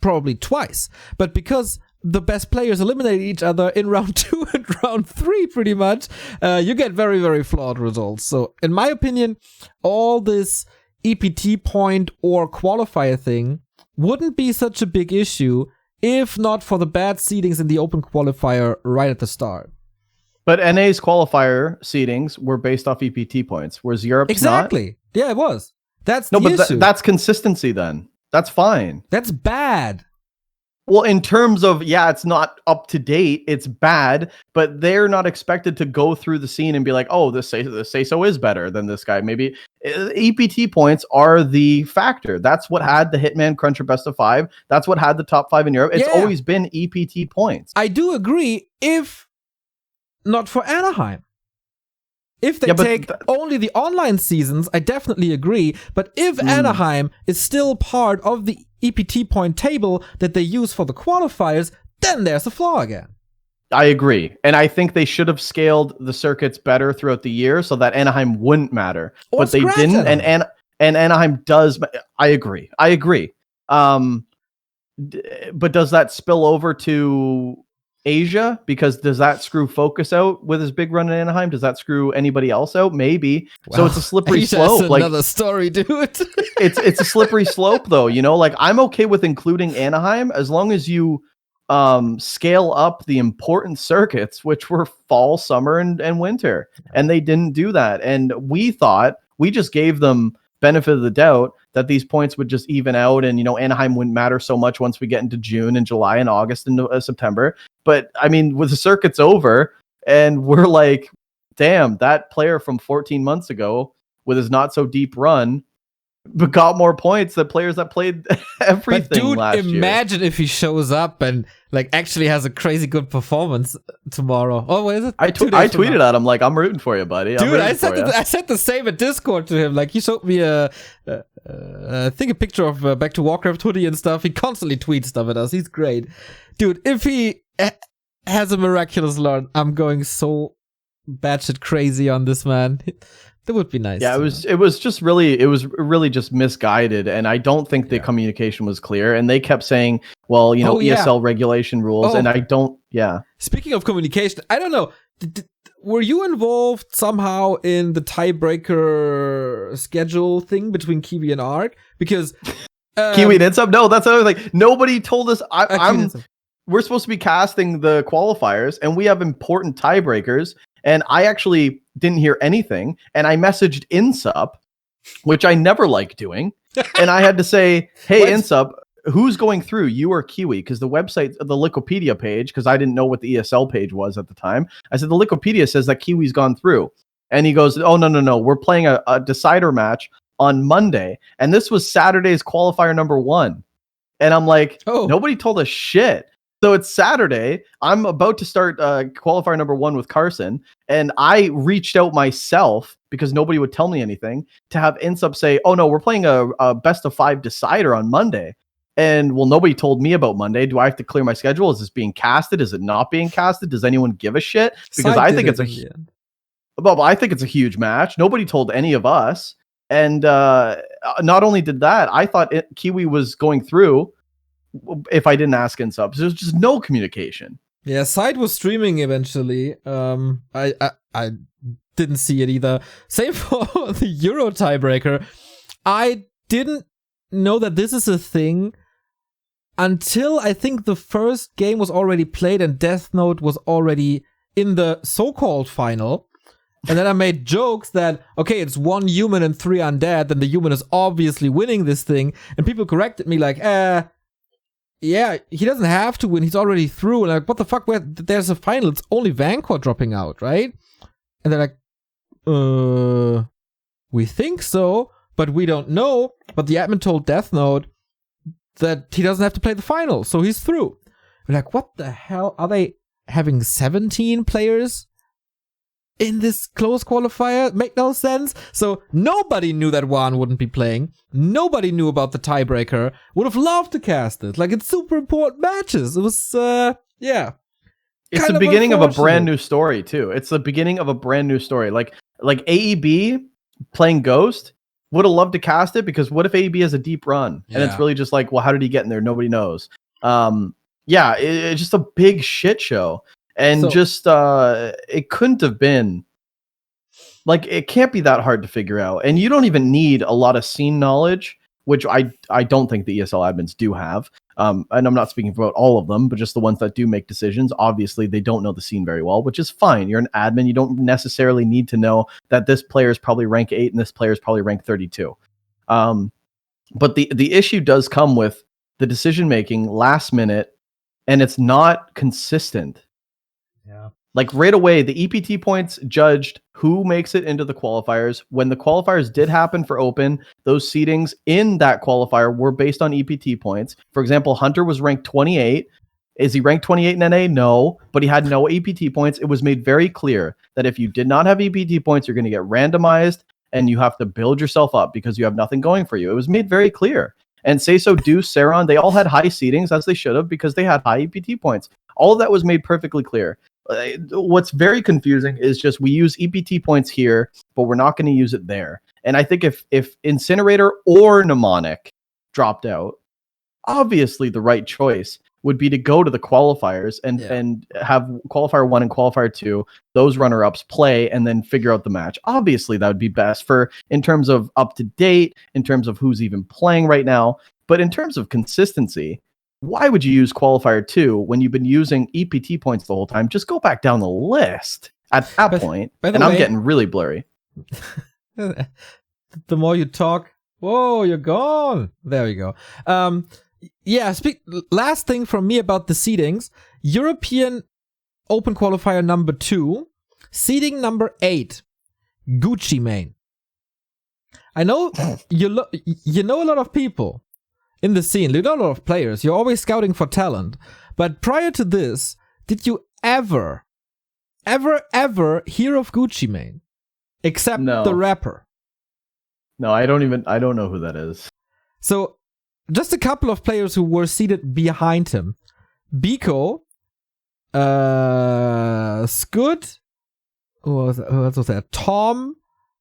Speaker 2: probably twice. But because the best players eliminate each other in round 2 and round 3, pretty much, you get very, very flawed results. So, in my opinion, all this EPT point or qualifier thing wouldn't be such a big issue if not for the bad seedings in the open qualifier right at the start.
Speaker 1: But NA's qualifier seedings were based off EPT points, whereas Europe's
Speaker 2: exactly. Not. Yeah, it was. That's
Speaker 1: the
Speaker 2: issue.
Speaker 1: That's consistency then. That's fine.
Speaker 2: That's bad.
Speaker 1: Well, in terms of, it's not up to date, it's bad, but they're not expected to go through the scene and be like, oh, this Say So is better than this guy. Maybe EPT points are the factor. That's what had the Hitman Cruncher Best of 5. That's what had the top 5 in Europe. It's always been EPT points.
Speaker 2: I do agree, if not for Anaheim. If they take only the online seasons, I definitely agree. But if Anaheim is still part of the EPT point table that they use for the qualifiers, then there's a flaw again.
Speaker 1: I agree. And I think they should have scaled the circuits better throughout the year so that Anaheim wouldn't matter. But they didn't. And Anaheim does. I agree. But does that spill over to Asia? Because does that screw Focus out with his big run in Anaheim? Does that screw anybody else out? Maybe. Wow. So it's a slippery slope.
Speaker 2: Like, another story, dude.
Speaker 1: it's a slippery slope, though. Like, I'm okay with including Anaheim as long as you scale up the important circuits, which were fall, summer, and winter. And they didn't do that. And we just gave them benefit of the doubt that these points would just even out, and Anaheim wouldn't matter so much once we get into June and July and August and September. But I mean, with the circuits over, and we're like, damn, that player from 14 months ago with his not so deep run got more points than players that played everything
Speaker 2: but dude,
Speaker 1: last year.
Speaker 2: Imagine if he shows up and like actually has a crazy good performance tomorrow. Oh, what is it?
Speaker 1: I tweeted at him like, I'm rooting for you, buddy.
Speaker 2: Dude, I said the same at Discord to him. Like, he showed me I think a picture of Back2Warcraft hoodie and stuff. He constantly tweets stuff at us. He's great. Dude, if he has a miraculous learn, I'm going so batshit crazy on this, man. That would be nice.
Speaker 1: Yeah, it was really just misguided, and I don't think the communication was clear. And they kept saying, well, you know, ESL regulation rules, and I don't. Yeah.
Speaker 2: Speaking of communication, I don't know. Were you involved somehow in the tiebreaker schedule thing between Kiwi and Ark? Because
Speaker 1: Kiwi and Insub? No, that's another thing. Nobody told us. We're supposed to be casting the qualifiers, and we have important tiebreakers. And I actually didn't hear anything. And I messaged Insub, which I never like doing. And I had to say, hey, Insub, who's going through, you or Kiwi? Because the website, the Wikipedia page, because I didn't know what the ESL page was at the time. I said, the Wikipedia says that Kiwi's gone through. And he goes, oh, no. We're playing a decider match on Monday. And this was Saturday's qualifier number 1. And I'm like, nobody told us shit. So it's Saturday. I'm about to start qualifier number 1 with Carson. And I reached out myself because nobody would tell me anything to have Insub say, oh, no, we're playing a best of 5 decider on Monday. And well, nobody told me about Monday. Do I have to clear my schedule? Is this being casted? Is it not being casted? Does anyone give a shit? Because I think it's a huge match. Nobody told any of us. And not only did that, I thought Kiwi was going through if I didn't ask Insub. So there's just no communication.
Speaker 2: Yeah, Side was streaming eventually. I didn't see it either. Same for the Euro tiebreaker. I didn't know that this is a thing until I think the first game was already played and Death Note was already in the so-called final. And then I made jokes that, okay, it's 1 human and 3 undead, and the human is obviously winning this thing. And people corrected me like, yeah, he doesn't have to win. He's already through. And like, what the fuck? There's a final. It's only Vancouver dropping out, right? And they're like, we think so, but we don't know. But the admin told Death Note that he doesn't have to play the final, so he's through. We're like, what the hell? Are they having 17 players in this close qualifier? Make no sense. So nobody knew that Juan wouldn't be playing. Nobody knew about the tiebreaker. Would have loved to cast it. Like, it's super important matches. It was, yeah.
Speaker 1: It's the beginning of a brand new story, too. It's the beginning of a brand new story. Like AEB playing Ghost would have loved to cast it, because what if AEB has a deep run? And it's really just like, well, how did he get in there? Nobody knows. It's just a big shit show. And it couldn't have been, like, it can't be that hard to figure out. And you don't even need a lot of scene knowledge, which I don't think the ESL admins do have. And I'm not speaking about all of them, but just the ones that do make decisions. Obviously, they don't know the scene very well, which is fine. You're an admin. You don't necessarily need to know that this player is probably rank 8 and this player is probably rank 32. But the issue does come with the decision-making last minute, and it's not consistent.
Speaker 2: Yeah.
Speaker 1: Like, right away, the EPT points judged who makes it into the qualifiers. When the qualifiers did happen for Open, those seedings in that qualifier were based on EPT points. For example, Hunter was ranked 28. Is he ranked 28 in NA? No, but he had no EPT points. It was made very clear that if you did not have EPT points, you're going to get randomized and you have to build yourself up because you have nothing going for you. It was made very clear. And Seiso, Deuce, Saron, they all had high seedings, as they should have, because they had high EPT points. All of that was made perfectly clear. What's very confusing is just we use EPT points here, but we're not going to use it there. And I think if Incinerator or Mnemonic dropped out, obviously the right choice would be to go to the qualifiers and have qualifier 1 and qualifier 2, those runner-ups play and then figure out the match. Obviously that would be best in terms of up to date, in terms of who's even playing right now. But in terms of consistency, why would you use qualifier 2 when you've been using EPT points the whole time? Just go back down the list at that point. And I'm getting really blurry.
Speaker 2: The more you talk, whoa, you're gone. There we go. Last thing from me about the seedings. European Open Qualifier number 2, seeding number 8, Gucci main. I know you know a lot of people in the scene. You know a lot of players. You're always scouting for talent. But prior to this, did you ever hear of Gucci Mane? Except the rapper.
Speaker 1: No, I don't know who that is.
Speaker 2: So, just a couple of players who were seated behind him. Biko, Scud, who was that? Tom,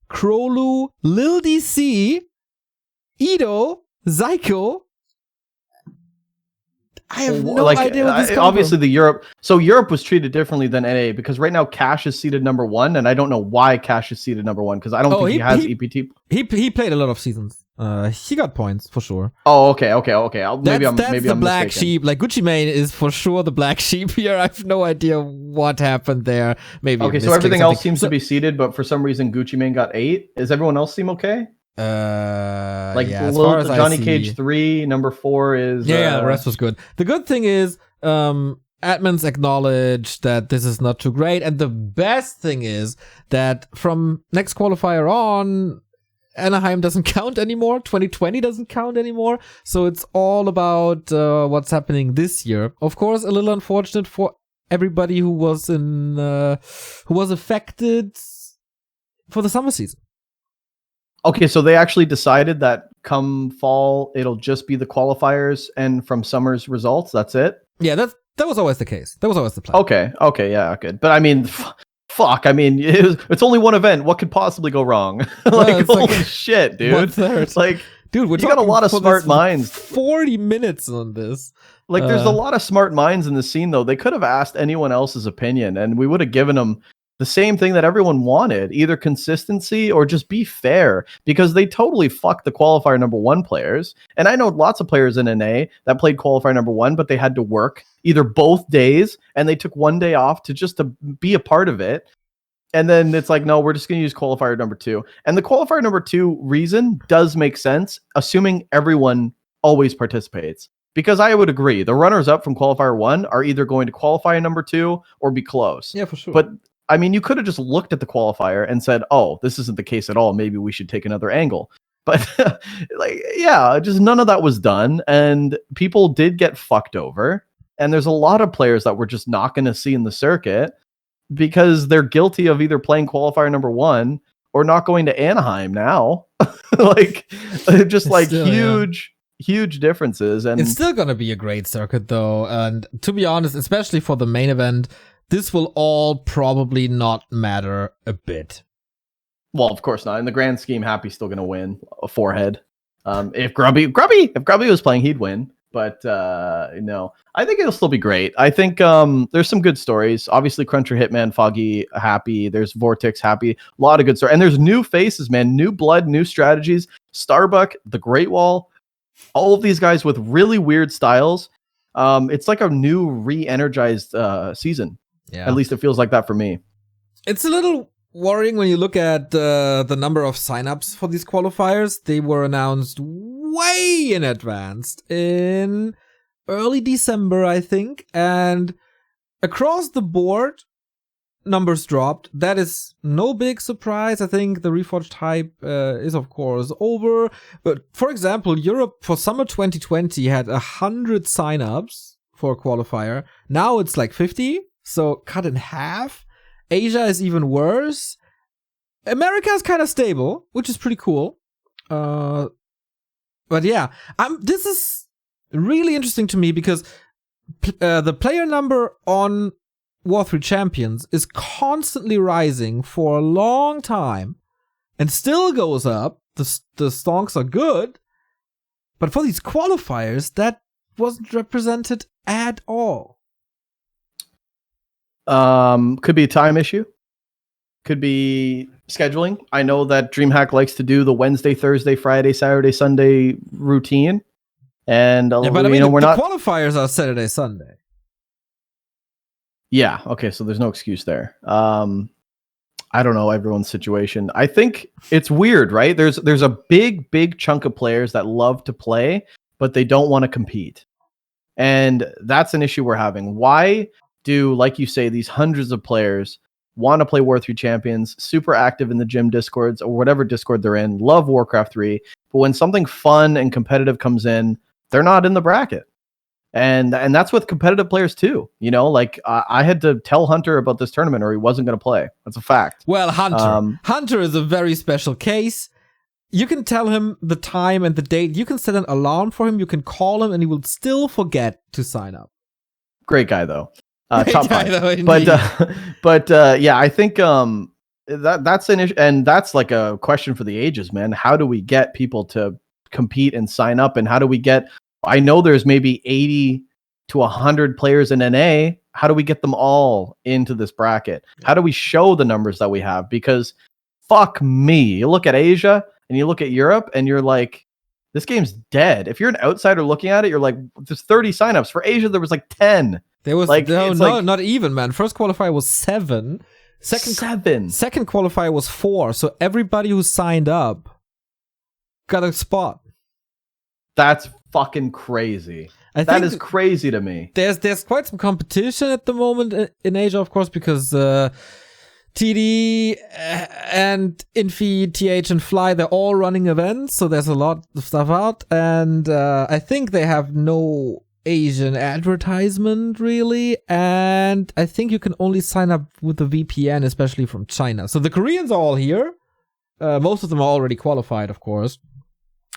Speaker 2: Krolu, Lil DC, Ido, Zyko. I have no idea what this
Speaker 1: obviously from. Europe was treated differently than NA because right now Cash is seated number 1, and I don't know why Cash is seated number 1 because I don't think he has EPT.
Speaker 2: He played a lot of seasons. He got points for sure.
Speaker 1: Oh, okay. Maybe I'm
Speaker 2: the black
Speaker 1: mistaken.
Speaker 2: sheep. Like Gucci Mane is for sure the black sheep here. I have no idea what happened there. Maybe
Speaker 1: okay. So everything else seems to be seated, but for some reason Gucci Mane got 8. Does everyone else seem okay?
Speaker 2: As far as
Speaker 1: Johnny Cage 3, number 4 is
Speaker 2: the rest was good. The good thing is admins acknowledge that this is not too great, and the best thing is that from next qualifier on, Anaheim doesn't count anymore. 2020 doesn't count anymore. So it's all about what's happening this year. Of course, a little unfortunate for everybody who was affected for the summer season.
Speaker 1: Okay, so they actually decided that come fall, it'll just be the qualifiers, and from summer's results, that's it?
Speaker 2: Yeah, that was always the case. That was always the plan.
Speaker 1: Okay, yeah, good. But I mean, fuck, I mean, it's only one event. What could possibly go wrong? Holy shit, dude.
Speaker 2: 1/3.
Speaker 1: Like,
Speaker 2: dude,
Speaker 1: you got a lot of smart minds.
Speaker 2: 40 minutes on this.
Speaker 1: Like, there's a lot of smart minds in the scene, though. They could have asked anyone else's opinion, and we would have given them the same thing that everyone wanted, either consistency or just be fair, because they totally fucked the qualifier number 1 players. And I know lots of players in NA that played qualifier number 1, but they had to work either both days and they took one day off to be a part of it. And then it's like, no, we're just going to use qualifier number 2. And the qualifier number 2 reason does make sense, assuming everyone always participates. Because I would agree, the runners up from qualifier 1 are either going to qualify number 2 or be close.
Speaker 2: Yeah, for sure.
Speaker 1: But I mean, you could have just looked at the qualifier and said, oh, this isn't the case at all. Maybe we should take another angle. But just none of that was done. And people did get fucked over. And there's a lot of players that we're just not going to see in the circuit because they're guilty of either playing qualifier number 1 or not going to Anaheim now. Huge differences. And
Speaker 2: it's still going to be a great circuit, though. And to be honest, especially for the main event, this will all probably not matter a bit.
Speaker 1: Well, of course not. In the grand scheme, Happy's still going to win a forehead. If Grubby was playing, he'd win. But no, I think it'll still be great. I think there's some good stories. Obviously, Cruncher, Hitman, Foggy, Happy. There's Vortex, Happy. A lot of good stories. And there's new faces, man. New blood, new strategies. Starbuck, the Great Wall. All of these guys with really weird styles. It's like a new re-energized season.
Speaker 2: Yeah.
Speaker 1: At least it feels like that for me.
Speaker 2: It's a little worrying when you look at the number of signups for these qualifiers. They were announced way in advance in early December, I think. And across the board, numbers dropped. That is no big surprise. I think the Reforged hype is, of course, over. But for example, Europe for summer 2020 had 100 signups for a qualifier. Now it's like 50. So cut in half. Asia is even worse. America is kind of stable, which is pretty cool. But yeah, this is really interesting to me because the player number on War 3 Champions is constantly rising for a long time and still goes up. The stonks are good. But for these qualifiers, that wasn't represented at all.
Speaker 1: Could be a time issue. Could be scheduling. I know that DreamHack likes to do the Wednesday, Thursday, Friday, Saturday, Sunday routine. And
Speaker 2: but I mean, the qualifiers are Saturday, Sunday.
Speaker 1: Yeah. Okay. So there's no excuse there. I don't know everyone's situation. I think it's weird, right? There's a big chunk of players that love to play, but they don't want to compete. And that's an issue we're having. Why do, like you say, these hundreds of players want to play War 3 Champions, super active in the gym discords or whatever discord they're in, love Warcraft 3, but when something fun and competitive comes in, they're not in the bracket. And that's with competitive players too. You know, like I had to tell Hunter about this tournament or he wasn't going to play. That's a fact.
Speaker 2: Well, Hunter is a very special case. You can tell him the time and the date. You can set an alarm for him. You can call him and he will still forget to sign up.
Speaker 1: Great guy though. Top guy though, but yeah, I think that's an issue, and that's like a question for the ages, man. How do we get people to compete and sign up, and how do we get? I know there's maybe 80 to 100 players in NA. How do we get them all into this bracket? How do we show the numbers that we have? Because fuck me, you look at Asia and you look at Europe, and you're like, this game's dead. If you're an outsider looking at it, you're like, there's 30 signups. For Asia, there was like 10.
Speaker 2: There was like not even, man. First qualifier was 7. Second qualifier was 4. So everybody who signed up got a spot.
Speaker 1: That's fucking crazy. That is crazy to me.
Speaker 2: There's quite some competition at the moment in Asia, of course, because TD and Infi, TH, and Fly, they're all running events, so there's a lot of stuff out. And I think they have no Asian advertisement, really. And I think you can only sign up with the VPN, especially from China. So the Koreans are all here. Most of them are already qualified, of course.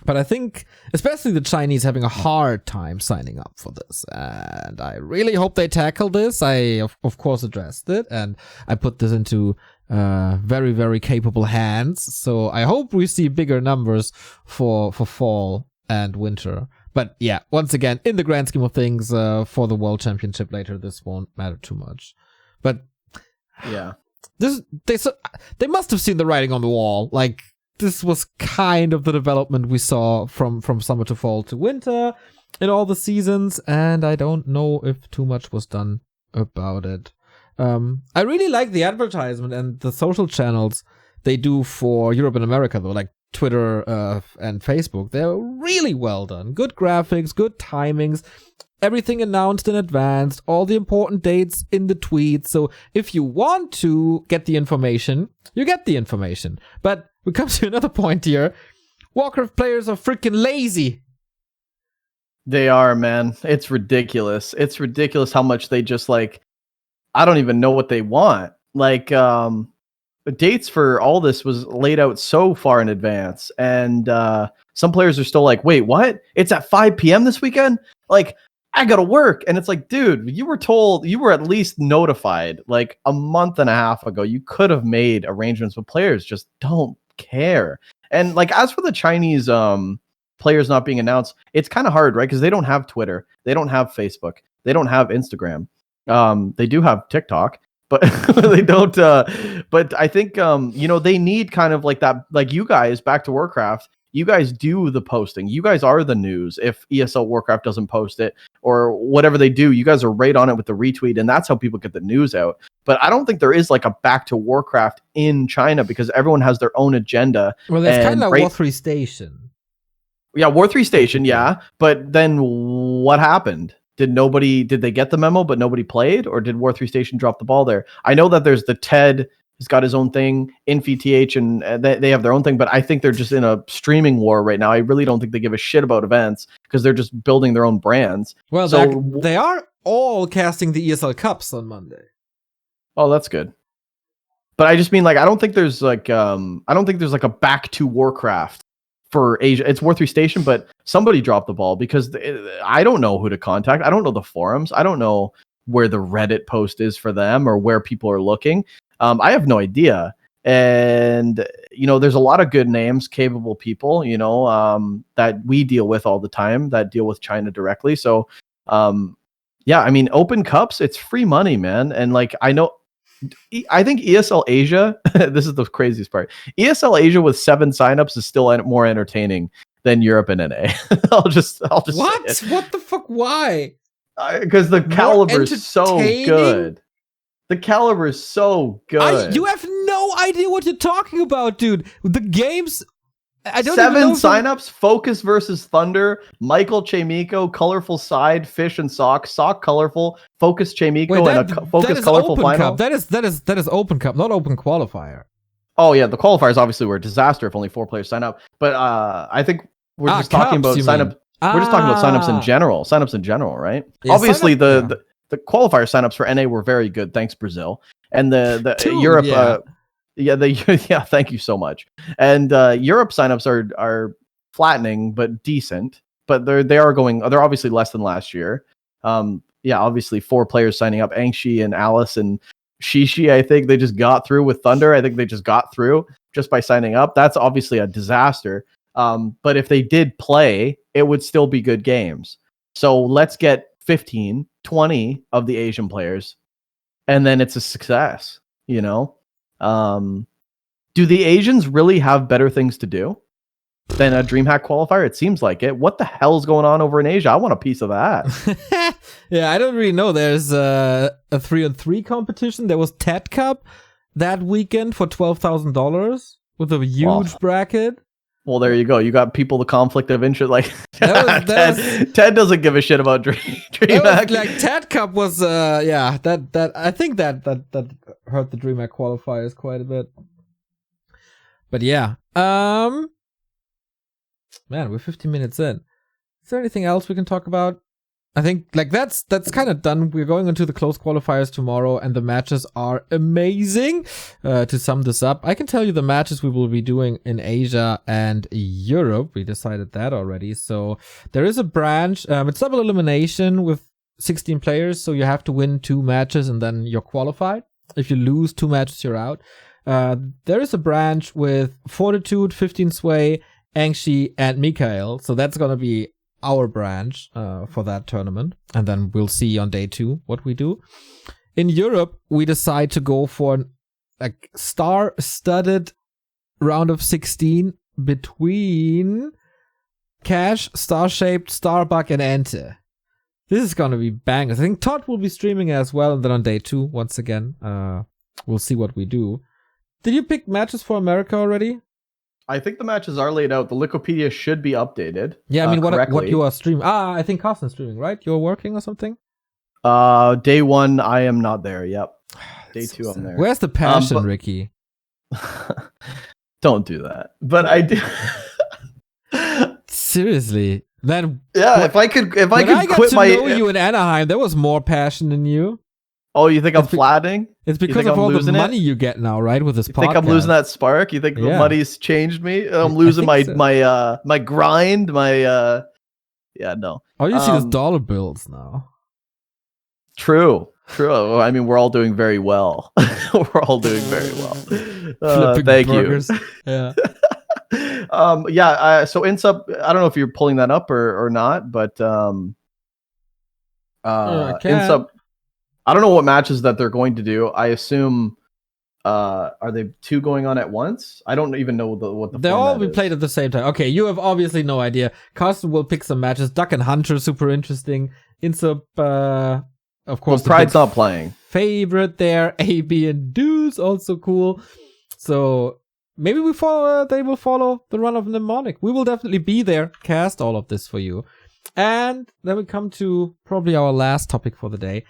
Speaker 2: But I think, especially the Chinese, having a hard time signing up for this. And I really hope they tackle this. I, of course, addressed it. And I put this into very, very capable hands. So I hope we see bigger numbers for fall and winter. But yeah, once again, in the grand scheme of things, for the World Championship later, this won't matter too much. But
Speaker 1: yeah,
Speaker 2: they must have seen the writing on the wall. Like, this was kind of the development we saw from summer to fall to winter in all the seasons, and I don't know if too much was done about it. I really like the advertisement and the social channels they do for Europe and America, though, like Twitter and Facebook. They're really well done. Good graphics, good timings, everything announced in advance, all the important dates in the tweets. So if you want to get the information, you get the information. But we come to another point here. Warcraft players are freaking lazy.
Speaker 1: They are, man. It's ridiculous. It's ridiculous how much they just like, I don't even know what they want. Like, dates for all this was laid out so far in advance. And some players are still like, wait, what? It's at 5 p.m. this weekend? Like, I gotta work. And it's like, dude, you were told, you were at least notified like a month and a half ago. You could have made arrangements, but players just don't care. And like, as for the Chinese players not being announced, it's kind of hard, right? Because they don't have Twitter, they don't have Facebook, they don't have Instagram. They do have TikTok, but they don't. But I think they need kind of like that, like you guys, Back to Warcraft. You guys do the posting. You guys are the news. If ESL Warcraft doesn't post it or whatever they do, you guys are right on it with the retweet, and that's how people get the news out. But I don't think there is like a Back to Warcraft in China because everyone has their own agenda.
Speaker 2: Well, there's kind of War 3 Station.
Speaker 1: Yeah, War 3 Station, yeah. But then what happened? Did they get the memo but nobody played? Or did War 3 Station drop the ball there? I know that there's the TED. He's got his own thing, InfiTH, and they have their own thing, but I think they're just in a streaming war right now. I really don't think they give a shit about events because they're just building their own brands.
Speaker 2: Well, so, they are all casting the ESL Cups on Monday.
Speaker 1: Oh, that's good. But I just mean, like, I don't think there's like a Back to Warcraft for Asia. It's War 3 Station, but somebody dropped the ball because I don't know who to contact. I don't know the forums. I don't know where the Reddit post is for them or where people are looking. I have no idea. And, there's a lot of good names, capable people, that we deal with all the time, that deal with China directly. So, yeah, I mean, open cups, it's free money, man. And like, I think ESL Asia, this is the craziest part. ESL Asia with 7 signups is still more entertaining than Europe and NA. I'll just
Speaker 2: what?
Speaker 1: Say it.
Speaker 2: What the fuck? Why?
Speaker 1: Because the caliber is so good. The caliber is so good.
Speaker 2: You have no idea what you're talking about, dude. The games I don't
Speaker 1: 7
Speaker 2: even know
Speaker 1: signups: Focus versus Thunder, Michael Chemiko, Colorful Side, Fish and Sock, Sock Colorful, Focus Chemiko, and a Focus Colorful
Speaker 2: Open
Speaker 1: final.
Speaker 2: Cup. That is Open Cup, not Open Qualifier.
Speaker 1: Oh yeah, the qualifiers obviously were a disaster if only 4 players sign up. But I think we're just talking about signups. We're just talking about signups in general. Signups in general, right? Yeah, obviously the qualifier signups for NA were very good. Thanks, Brazil. And the Europe. Thank you so much. And Europe signups are flattening but decent. But they're obviously less than last year. Obviously 4 players signing up: Angshi and Alice and Shishi. I think they just got through with Thunder. I think they just got through just by signing up. That's obviously a disaster. But if they did play, it would still be good games. So let's get 15, 20 of the Asian players, and then it's a success, you know? Do the Asians really have better things to do than a DreamHack qualifier? It seems like it. What the hell's going on over in Asia? I want a piece of that.
Speaker 2: Yeah, I don't really know. There's a 3-on-3 competition. There was TED Cup that weekend for $12,000 with a huge bracket. Well,
Speaker 1: there you go. You got people the conflict of interest. Like Ted doesn't give a shit about DreamHack.
Speaker 2: Like TED Cup was that I think that hurt the DreamHack qualifiers quite a bit. But yeah, man, we're 15 minutes in. Is there anything else we can talk about? I think like that's kind of done. We're going into the close qualifiers tomorrow, and the matches are amazing. To sum this up, I can tell you the matches we will be doing in Asia and Europe. We decided that already. So there is a branch. It's double elimination with 16 players, so you have to win 2 matches and then you're qualified. If you lose 2 matches, you're out. There is a branch with Fortitude, 15 Sway, Angshi, and Mikael. So that's gonna be our branch for that tournament, and then we'll see on day 2 what we do. In Europe, we decide to go for a star-studded round of 16 between Cash, Star-Shaped, Starbuck, and Ente. This is gonna be bangers. I think Todd will be streaming as well, and then on day 2, once again, we'll see what we do. Did you pick matches for America already?
Speaker 1: I think the matches are laid out. The Wikipedia should be updated.
Speaker 2: Yeah, I mean, what you are streaming. I think Carsten's streaming, right? You're working or something?
Speaker 1: Day 1, I am not there. Yep. Day 2, I'm there.
Speaker 2: Where's the passion, Ricky?
Speaker 1: Don't do that. But I do.
Speaker 2: Seriously. Then
Speaker 1: if I could quit
Speaker 2: my. When I got to know you in Anaheim, there was more passion in you.
Speaker 1: Oh, you think I'm flattening?
Speaker 2: It's because of all the money you get now, right? With this podcast.
Speaker 1: You think I'm losing that spark? You think the money's changed me? I'm losing my grind, no.
Speaker 2: All you see is dollar bills now.
Speaker 1: True. I mean, we're all doing very well. We're all doing very well. Thank burgers. You. Yeah. So Insub, I don't know if you're pulling that up or not, but Insub. I don't know what matches that they're going to do. I assume, are they 2 going on at once? I don't even know what the
Speaker 2: they'll all be played at the same time. Okay, you have obviously no idea. Carsten will pick some matches. Duck and Hunter, super interesting. Insub, of course.
Speaker 1: Well, Pride's not playing.
Speaker 2: Favorite there. AB and Bidoux, also cool. So maybe they will follow the run of Mnemonic. We will definitely be there. Cast all of this for you. And then we come to probably our last topic for the day.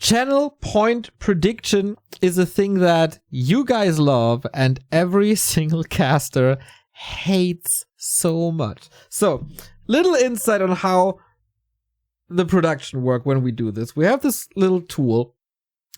Speaker 2: Channel point prediction is a thing that you guys love and every single caster hates so much. So, little insight on how the production work when we do this. We have this little tool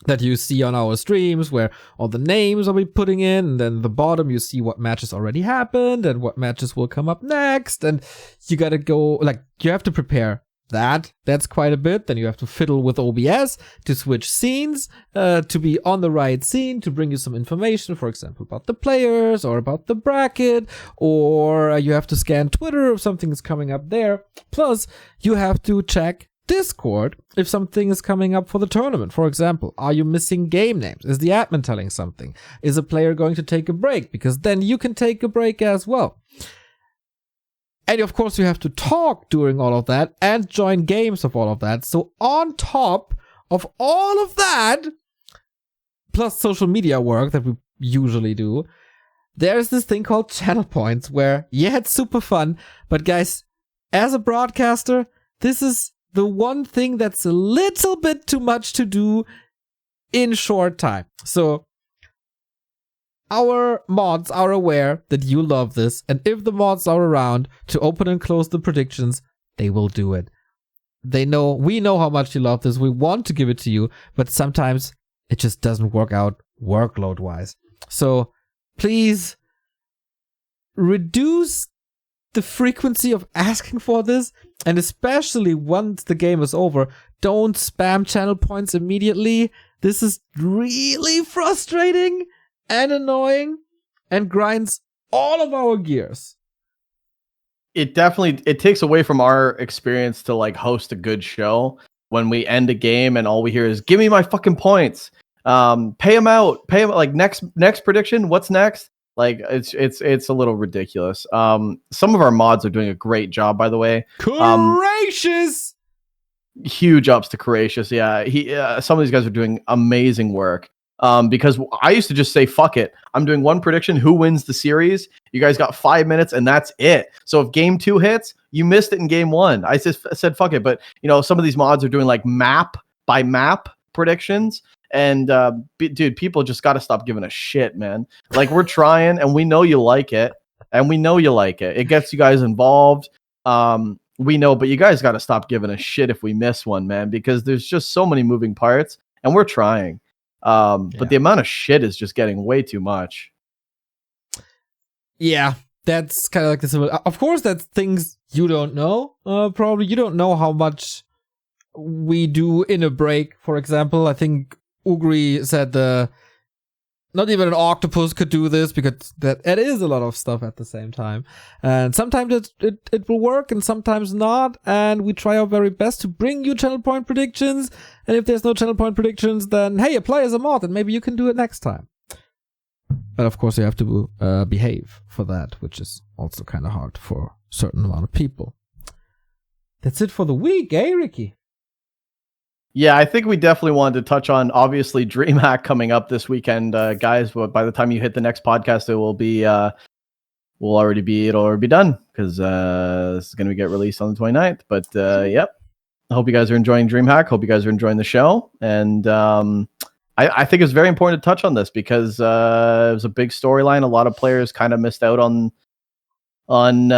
Speaker 2: that you see on our streams where all the names are we putting in, and then the bottom you see what matches already happened and what matches will come up next, and you gotta go, like, you have to prepare that's quite a bit. Then you have to fiddle with OBS to switch scenes, to be on the right scene, to bring you some information, for example, about the players or about the bracket, or you have to scan Twitter if something is coming up there. Plus, you have to check Discord if something is coming up for the tournament. For example, are you missing game names? Is the admin telling something? Is a player going to take a break? Because then you can take a break as well. And of course, you have to talk during all of that and join games of all of that. So on top of all of that, plus social media work that we usually do, there's this thing called channel points where, yeah, it's super fun, but guys, as a broadcaster, this is the one thing that's a little bit too much to do in short time. So our mods are aware that you love this, and if the mods are around to open and close the predictions, they will do it. We know how much you love this. We want to give it to you, but sometimes it just doesn't work out workload-wise. So please reduce the frequency of asking for this, and especially once the game is over, don't spam channel points immediately. This is really frustrating and annoying and grinds all of our gears.
Speaker 1: It takes away from our experience to like host a good show when we end a game and all we hear is give me my fucking points. Pay them out. Like next prediction. What's next? Like it's a little ridiculous. Some of our mods are doing a great job, by the way.
Speaker 2: Couracious.
Speaker 1: Huge ups to Couracious. Yeah, some of these guys are doing amazing work. Because I used to just say, fuck it. I'm doing one prediction. Who wins the series? You guys got 5 minutes and that's it. So if game 2 hits, you missed it in game 1. I just said, fuck it. But some of these mods are doing like map by map predictions. And dude, people just got to stop giving a shit, man. Like we're trying and we know you like it. It gets you guys involved. We know, but you guys got to stop giving a shit if we miss one, man, because there's just so many moving parts and we're trying. But the amount of shit is just getting way too much.
Speaker 2: Yeah, that's kind of like this. Of course, that's things you don't know. Probably you don't know how much we do in a break. For example, I think Ugri said not even an octopus could do this because it is a lot of stuff at the same time. And sometimes it will work and sometimes not. And we try our very best to bring you channel point predictions. And if there's no channel point predictions, then hey, apply as a mod and maybe you can do it next time. But of course you have to behave for that, which is also kind of hard for a certain amount of people. That's it for the week, eh, Ricky?
Speaker 1: Yeah, I think we definitely wanted to touch on, obviously, DreamHack coming up this weekend. Guys, by the time you hit the next podcast, it will be, it'll already be done because this is going to get released on the 29th. But yep, I hope you guys are enjoying DreamHack. Hope you guys are enjoying the show. And I think it's very important to touch on this because it was a big storyline. A lot of players kind of missed out on some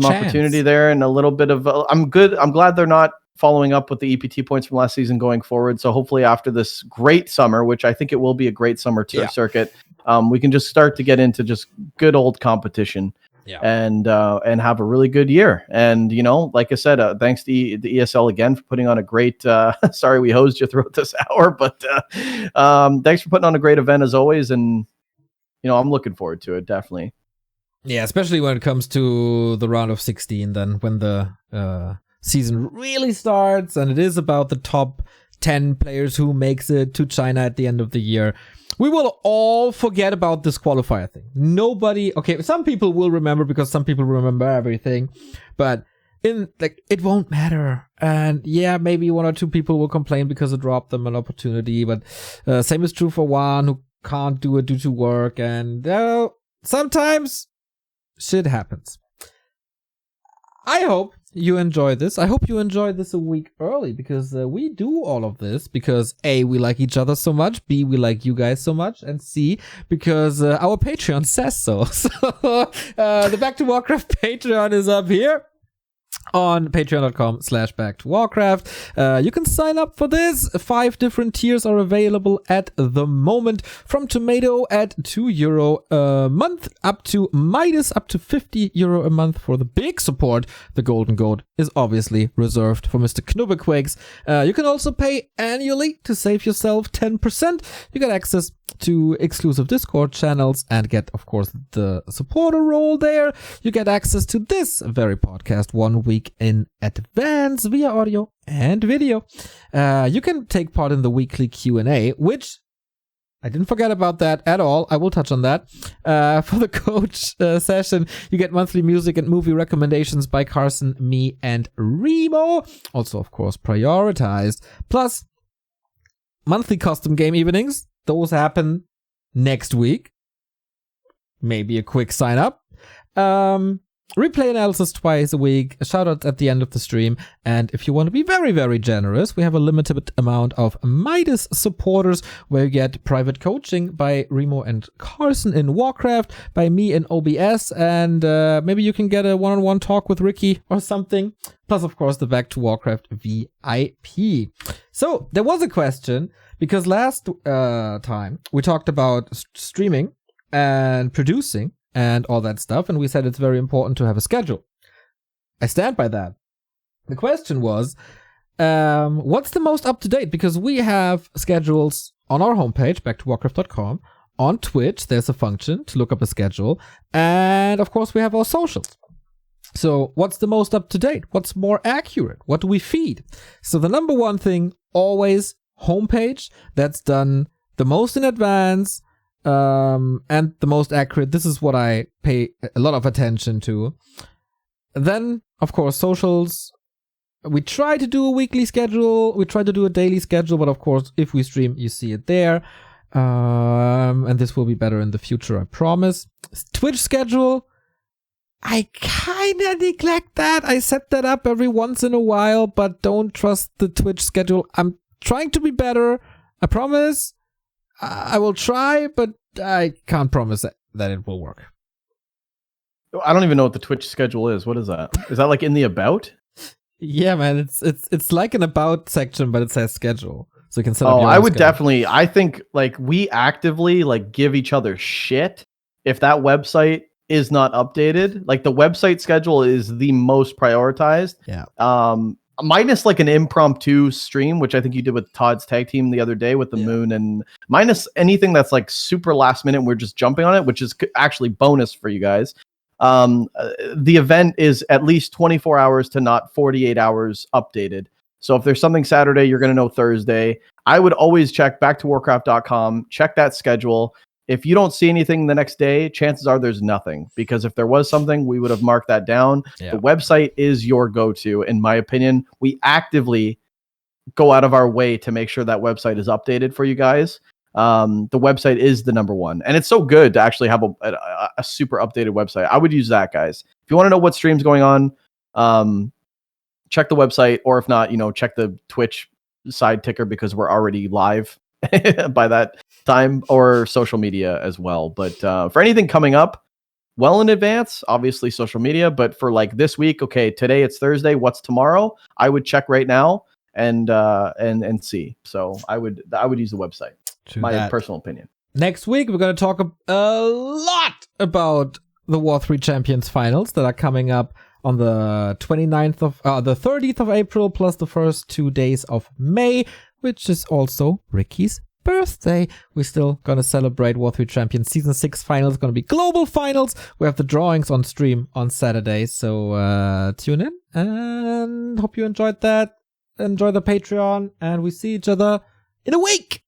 Speaker 1: opportunity there and a little bit of. I'm glad they're not following up with the EPT points from last season going forward. So hopefully after this great summer, which I think it will be a great summer circuit, we can just start to get into just good old competition and have a really good year. And, like I said, thanks to the ESL again for putting on a great, sorry, we hosed you throughout this hour, but thanks for putting on a great event as always. And, I'm looking forward to it. Definitely.
Speaker 2: Yeah. Especially when it comes to the round of 16, then when the, season really starts and it is about the top 10 players who makes it to China at the end of the year. We will all forget about this qualifier thing. Some people will remember because some people remember everything, but it won't matter. And yeah, maybe 1 or 2 people will complain because it dropped them an opportunity, but same is true for one who can't do it due to work. And sometimes shit happens. I hope you enjoy this. I hope you enjoyed this a week early because we do all of this because A, we like each other so much, B, we like you guys so much, and C, because our Patreon says so. So the Back2Warcraft Patreon is up here on patreon.com/Back2Warcraft. You can sign up for this. 5 different tiers are available at the moment, from Tomato at €2 a month up to Midas up to €50 a month for the big support. The Golden Goat is obviously reserved for Mr. Knubbequakes. You can also pay annually to save yourself 10%. You get access to exclusive Discord channels and get, of course, the supporter role there. You get access to this very podcast 1 week in advance via audio and video. You can take part in the weekly Q&A, which I didn't forget about that at all. I will touch on that. For the coach session, you get monthly music and movie recommendations by Carson, me, and Remo. Also, of course, prioritized. Plus, monthly custom game evenings. Those happen next week. maybe a quick sign up. Replay analysis twice a week, a shout out at the end of the stream, and if you want to be very, very generous, we have a limited amount of Midas supporters where you get private coaching by Remo and Carson in Warcraft, by me in OBS, and maybe you can get a one-on-one talk with Ricky or something. Plus, of course, the Back2Warcraft VIP. So, there was a question, because last time we talked about streaming and producing and all that stuff, and we said it's very important to have a schedule. I stand by that. The question was, what's the most up-to-date? Because we have schedules on our homepage, back2warcraft.com. On Twitch, there's a function to look up a schedule. And, of course, we have our socials. So, what's the most up-to-date? What's more accurate? What do we feed? So, the number one thing, always homepage. That's done the most in advance. And the most accurate. This is what I pay a lot of attention to. Then, of course, socials. We try to do a weekly schedule. We try to do a daily schedule, but of course, if we stream, you see it there. And this will be better in the future, I promise. Twitch schedule. I kinda neglect that. I set that up every once in a while, but don't trust the Twitch schedule. I'm trying to be better. I promise. I will try, but I can't promise that it will work.
Speaker 1: I don't even know what the Twitch schedule is. What is that? Is that like in the about?
Speaker 2: Yeah, man, it's like an about section, but it says schedule, so you can set up.
Speaker 1: I would definitely. I think like we actively like give each other shit if that website is not updated. Like the website schedule is the most prioritized.
Speaker 2: Yeah.
Speaker 1: Minus like an impromptu stream, which I think you did with Todd's tag team the other day with the moon, and minus anything that's like super last minute, we're just jumping on it, which is actually bonus for you guys. The event is at least 24 hours to not 48 hours updated. So if there's something Saturday, you're going to know Thursday. I would always check back2warcraft.com, check that schedule. If you don't see anything the next day, chances are there's nothing, because if there was something, we would have marked that down. Yeah. The website is your go-to, in my opinion. We actively go out of our way to make sure that website is updated for you guys. The website is the number one, and it's so good to actually have a super updated website. I would use that, guys. If you want to know what stream's going on, check the website, or if not, check the Twitch side ticker, because we're already live by that time, or social media as well. But for anything coming up well in advance, obviously social media. But for like this week, okay, today it's Thursday. What's tomorrow? I would check right now and see. So I would use the website. My personal opinion. Next week we're going to talk a lot about the War 3 Champions finals that are coming up on the 29th of the 30th of April, plus the first 2 days of May, which is also Ricky's birthday. We're still gonna celebrate War 3 Champions Season 6 finals. Gonna be global finals. We have the drawings on stream on Saturday, so tune in, and hope you enjoyed that. Enjoy the Patreon, and we see each other in a week.